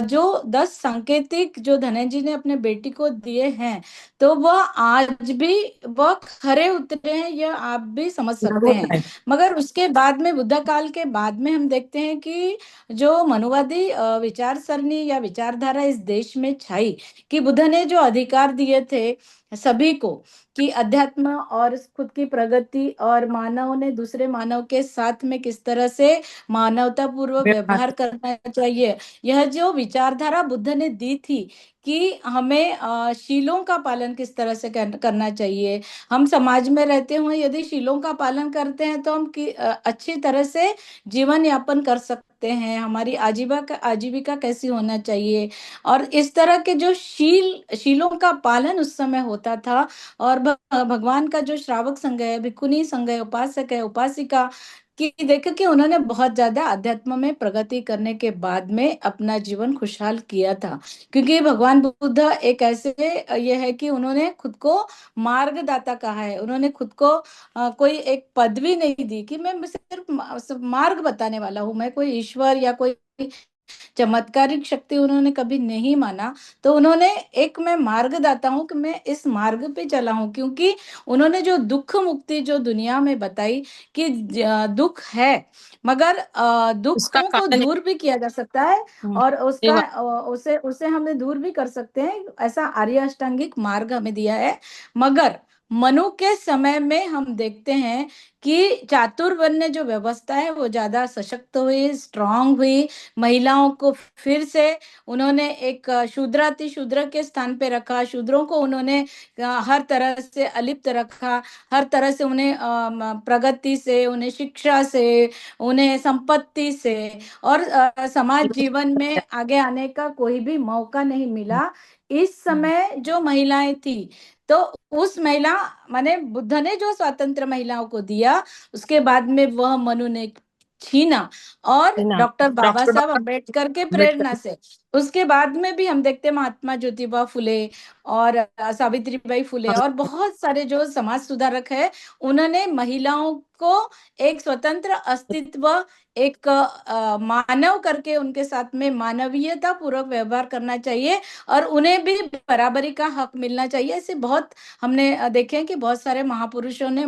जो 10 सांकेतिक जो धनंजय ने अपने बेटी को दिए हैं, तो वह आज भी वह खरे उतरे हैं, यह आप भी समझ लागू सकते हैं। है। मगर उसके बाद में, बुद्ध काल के बाद में हम देखते हैं कि जो मनुवादी विचार सरणी या विचारधारा इस देश में छाई, कि बुद्ध ने जो अधिकार दिए थे सभी को कि अध्यात्म और खुद की प्रगति और मानव ने दूसरे मानव के साथ में किस तरह से मानवता पूर्वक व्यवहार करना चाहिए। यह जो विचारधारा बुद्ध ने दी थी कि हमें शीलों का पालन किस तरह से करना चाहिए। हम समाज में रहते हुए यदि शीलों का पालन करते हैं तो हम अच्छी तरह से जीवन यापन कर सकते हैं। हमारी आजीविका कैसी होना चाहिए, और इस तरह के जो शीलों का पालन उस समय होता था। और भगवान का जो श्रावक संघ है, भिक्खुनी संघ है, उपासक है, उपासिका कि देखो कि उन्होंने बहुत ज्यादा अध्यात्म में प्रगति करने के बाद में अपना जीवन खुशहाल किया था। क्योंकि भगवान बुद्ध एक ऐसे ये है कि उन्होंने खुद को मार्गदाता कहा है। उन्होंने खुद को कोई एक पदवी नहीं दी कि मैं सिर्फ मार्ग बताने वाला हूँ, मैं कोई ईश्वर या कोई चमत्कारिक शक्ति उन्होंने कभी नहीं माना। तो उन्होंने एक मैं मार्गदाता हूँ कि मैं इस मार्ग पे चला हूँ, क्योंकि उन्होंने जो दुख मुक्ति जो दुनिया में बताई कि दुख है मगर दुखों को दूर भी किया जा सकता है, और उसे उसे हमें दूर भी कर सकते हैं। ऐसा आर्य अष्टांगिक मार्ग हमें दिया है। मगर मनु के समय में हम देखते हैं कि चातुर्वर्ण्य जो व्यवस्था है वो ज्यादा सशक्त हुई, स्ट्रांग हुई। महिलाओं को फिर से उन्होंने एक शूद्राति शूद्र के स्थान पे रखा। शूद्रों को उन्होंने हर तरह से अलिप्त रखा, हर तरह से उन्हें प्रगति से, उन्हें शिक्षा से, उन्हें संपत्ति से और समाज जीवन में आगे आने का कोई भी मौका नहीं मिला। इस समय जो महिलाएं थी, तो उस महिला माने बुद्ध ने जो स्वतंत्र महिलाओं को दिया, उसके बाद में वह मनु ने छीना। और डॉक्टर बाबा साहब अम्बेडकर के प्रेरणा से उसके बाद में भी हम देखते हैं महात्मा ज्योतिबा फुले और सावित्रीबाई फुले और बहुत सारे जो समाज सुधारक है, उन्होंने महिलाओं को एक स्वतंत्र अस्तित्व, एक मानव करके उनके साथ में मानवीयता पूर्वक व्यवहार करना चाहिए और उन्हें भी बराबरी का हक मिलना चाहिए। ऐसे बहुत हमने देखे हैं कि बहुत सारे महापुरुषों ने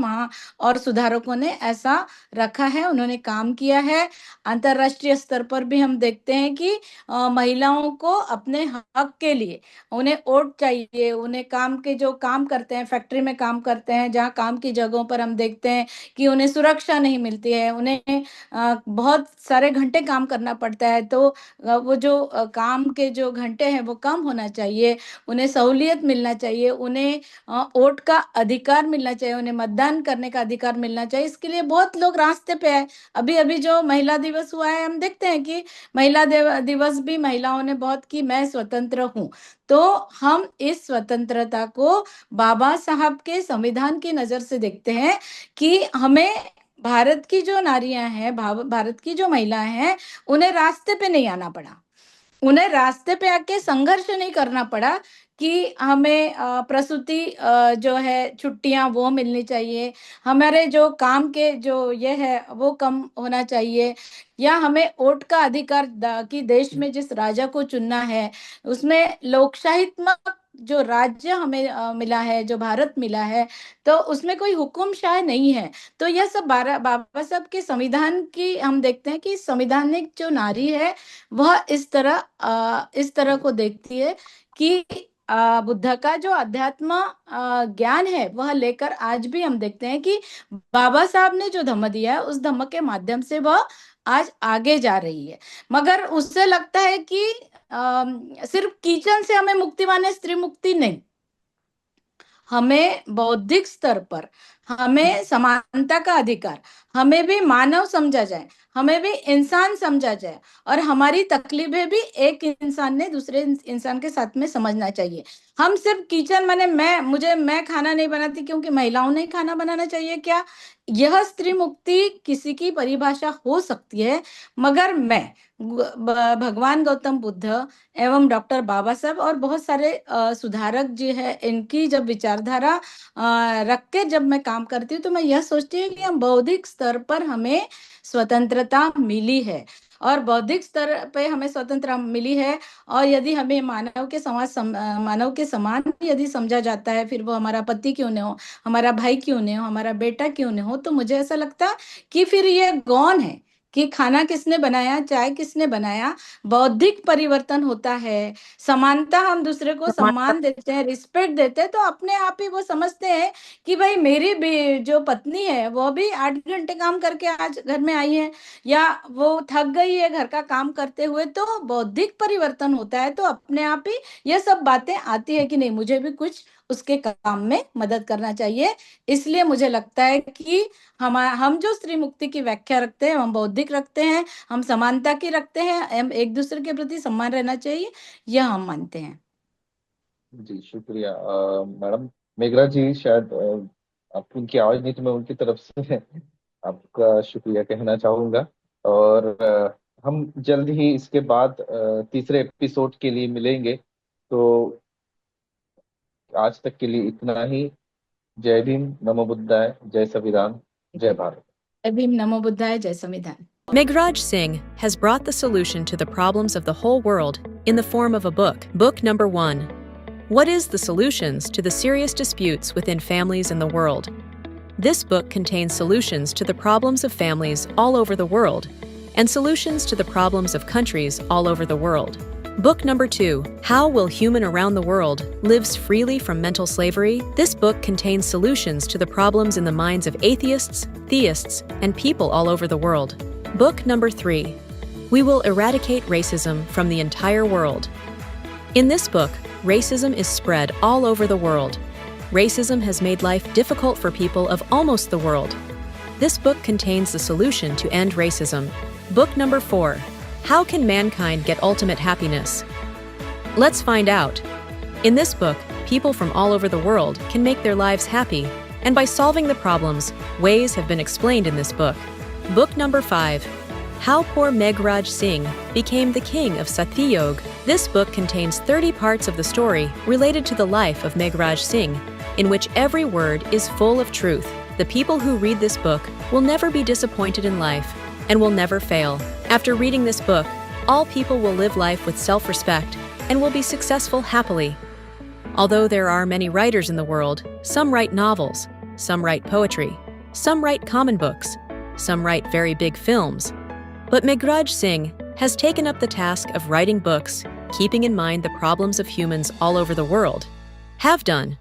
और सुधारकों ने ऐसा रखा है, उन्होंने काम किया है। अंतरराष्ट्रीय स्तर पर भी हम देखते हैं कि महिलाओं को अपने हक के लिए उन्हें वोट चाहिए। उन्हें काम के जो काम करते हैं, फैक्ट्री में काम करते हैं, जहाँ काम की जगहों पर हम देखते हैं कि उन्हें सुरक्षा नहीं मिलती है, उन्हें बहुत सारे घंटे काम करना पड़ता है। तो वो जो काम के जो घंटे हैं वो कम होना चाहिए, उन्हें सहूलियत मिलना चाहिए, उन्हें वोट का अधिकार मिलना चाहिए, उन्हें मतदान करने का अधिकार मिलना चाहिए। इसके लिए बहुत लोग रास्ते पे आए। अभी अभी जो महिला दिवस हुआ है, हम देखते हैं कि महिला दिवस भी महिलाओं ने बहुत की मैं स्वतंत्र हूँ। तो हम इस स्वतंत्रता को बाबा साहब के संविधान की नजर से देखते हैं कि हमें भारत की जो नारियां हैं, भारत की जो महिलाएं हैं, उन्हें रास्ते पे नहीं आना पड़ा, उन्हें रास्ते पे आके संघर्ष नहीं करना पड़ा कि हमें प्रसूति जो है छुट्टियां वो मिलनी चाहिए, हमारे जो काम के जो ये है वो कम होना चाहिए, या हमें वोट का अधिकार कि देश में जिस राजा को चुनना है उसमें लोकशाहीत्मक जो राज्य हमें मिला है, जो भारत मिला है, तो उसमें कोई हुकुमशाह नहीं है। तो यह सब बाबा साहब के संविधान की हम देखते हैं कि संवैधानिक जो नारी है वह इस तरह को देखती है कि बुद्ध का जो अध्यात्म ज्ञान है वह लेकर आज भी हम देखते हैं कि बाबा साहब ने जो धम्म दिया है उस धम्म के माध्यम से वह आज आगे जा रही है। मगर उससे लगता है कि सिर्फ किचन से हमें मुक्ति माने स्त्री मुक्ति नहीं, हमें बौद्धिक स्तर पर हमें समानता का अधिकार, हमें भी मानव समझा जाए, हमें भी इंसान समझा जाए और हमारी तकलीफें भी एक इंसान ने दूसरे इंसान के साथ में समझना चाहिए। हम सिर्फ किचन माने मैं खाना नहीं बनाती क्योंकि महिलाओं ने खाना बनाना चाहिए, क्या यह स्त्री मुक्ति किसी की परिभाषा हो सकती है? मगर मैं भगवान गौतम बुद्ध एवं डॉक्टर बाबा साहब और बहुत सारे सुधारक जी है, इनकी जब विचारधारा रख के जब मैं काम करती हूँ तो मैं यह सोचती हूँ कि हम बौद्धिक स्तर पर हमें स्वतंत्रता मिली है और बौद्धिक स्तर पे हमें स्वतंत्रता मिली है। और यदि हमें मानव के समान यदि समझा जाता है, फिर वो हमारा पति क्यों नहीं हो, हमारा भाई क्यों नहीं हो, हमारा बेटा क्यों नहीं हो, तो मुझे ऐसा लगता है कि फिर ये गौन है कि खाना किसने बनाया, चाय किसने बनाया, बौद्धिक परिवर्तन होता है। समानता, हम दूसरे को समानता सम्मान देते हैं, रिस्पेक्ट देते हैं, तो अपने आप ही वो समझते हैं कि भाई मेरी भी जो पत्नी है वो भी 8 घंटे काम करके आज घर में आई है, या वो थक गई है घर का काम करते हुए, तो बौद्धिक परिवर्तन होता है। तो अपने आप ही ये सब बातें आती है कि नहीं, मुझे भी कुछ उसके काम में मदद करना चाहिए। इसलिए मुझे लगता है कि हम जो स्त्री मुक्ति की व्याख्या रखते हैं, हम बौद्धिक रखते हैं, हम समानता की रखते हैं, हम एक दूसरे के प्रति सम्मान रहना चाहिए, यह हम मानते हैं। जी शुक्रिया मैडम। मेघरा जी शायद आप उनकी आवाज नहीं, तो मैं उनकी तरफ से आपका शुक्रिया कहना चाहूंगा। और हम जल्द ही इसके बाद तीसरे एपिसोड के लिए मिलेंगे। तो आज तक के लिए इतना ही। जय भीम, नमो बुद्धाय, जय संविधान, जय भारत। जय भीम, नमो बुद्धाय, जय संविधान। Meghraj Singh has brought the solution to the problems of the whole world in the form of a book. Book number 1. What is the solutions to the serious disputes within families in the world? This book contains solutions to the problems of families all over the world and solutions to the problems of countries all over the world. Book number 2, How Will Human Around the World Lives Freely from Mental Slavery? This book contains solutions to the problems in the minds of atheists, theists, and people all over the world. Book number 3, We Will Eradicate Racism from the Entire World. In this book, racism is spread all over the world. Racism has made life difficult for people of almost the world. This book contains the solution to end racism. Book number 4, How Can Mankind Get Ultimate Happiness? Let's find out. In this book, people from all over the world can make their lives happy, and by solving the problems, ways have been explained in this book. Book number 5, How Poor Meghraj Singh Became the King of Satyog. This book contains 30 parts of the story related to the life of Meghraj Singh, in which every word is full of truth. The people who read this book will never be disappointed in life and will never fail. After reading this book, all people will live life with self-respect and will be successful happily. Although there are many writers in the world, some write novels, some write poetry, some write common books, some write very big films. But Meghraj Singh has taken up the task of writing books, keeping in mind the problems of humans all over the world. Have done.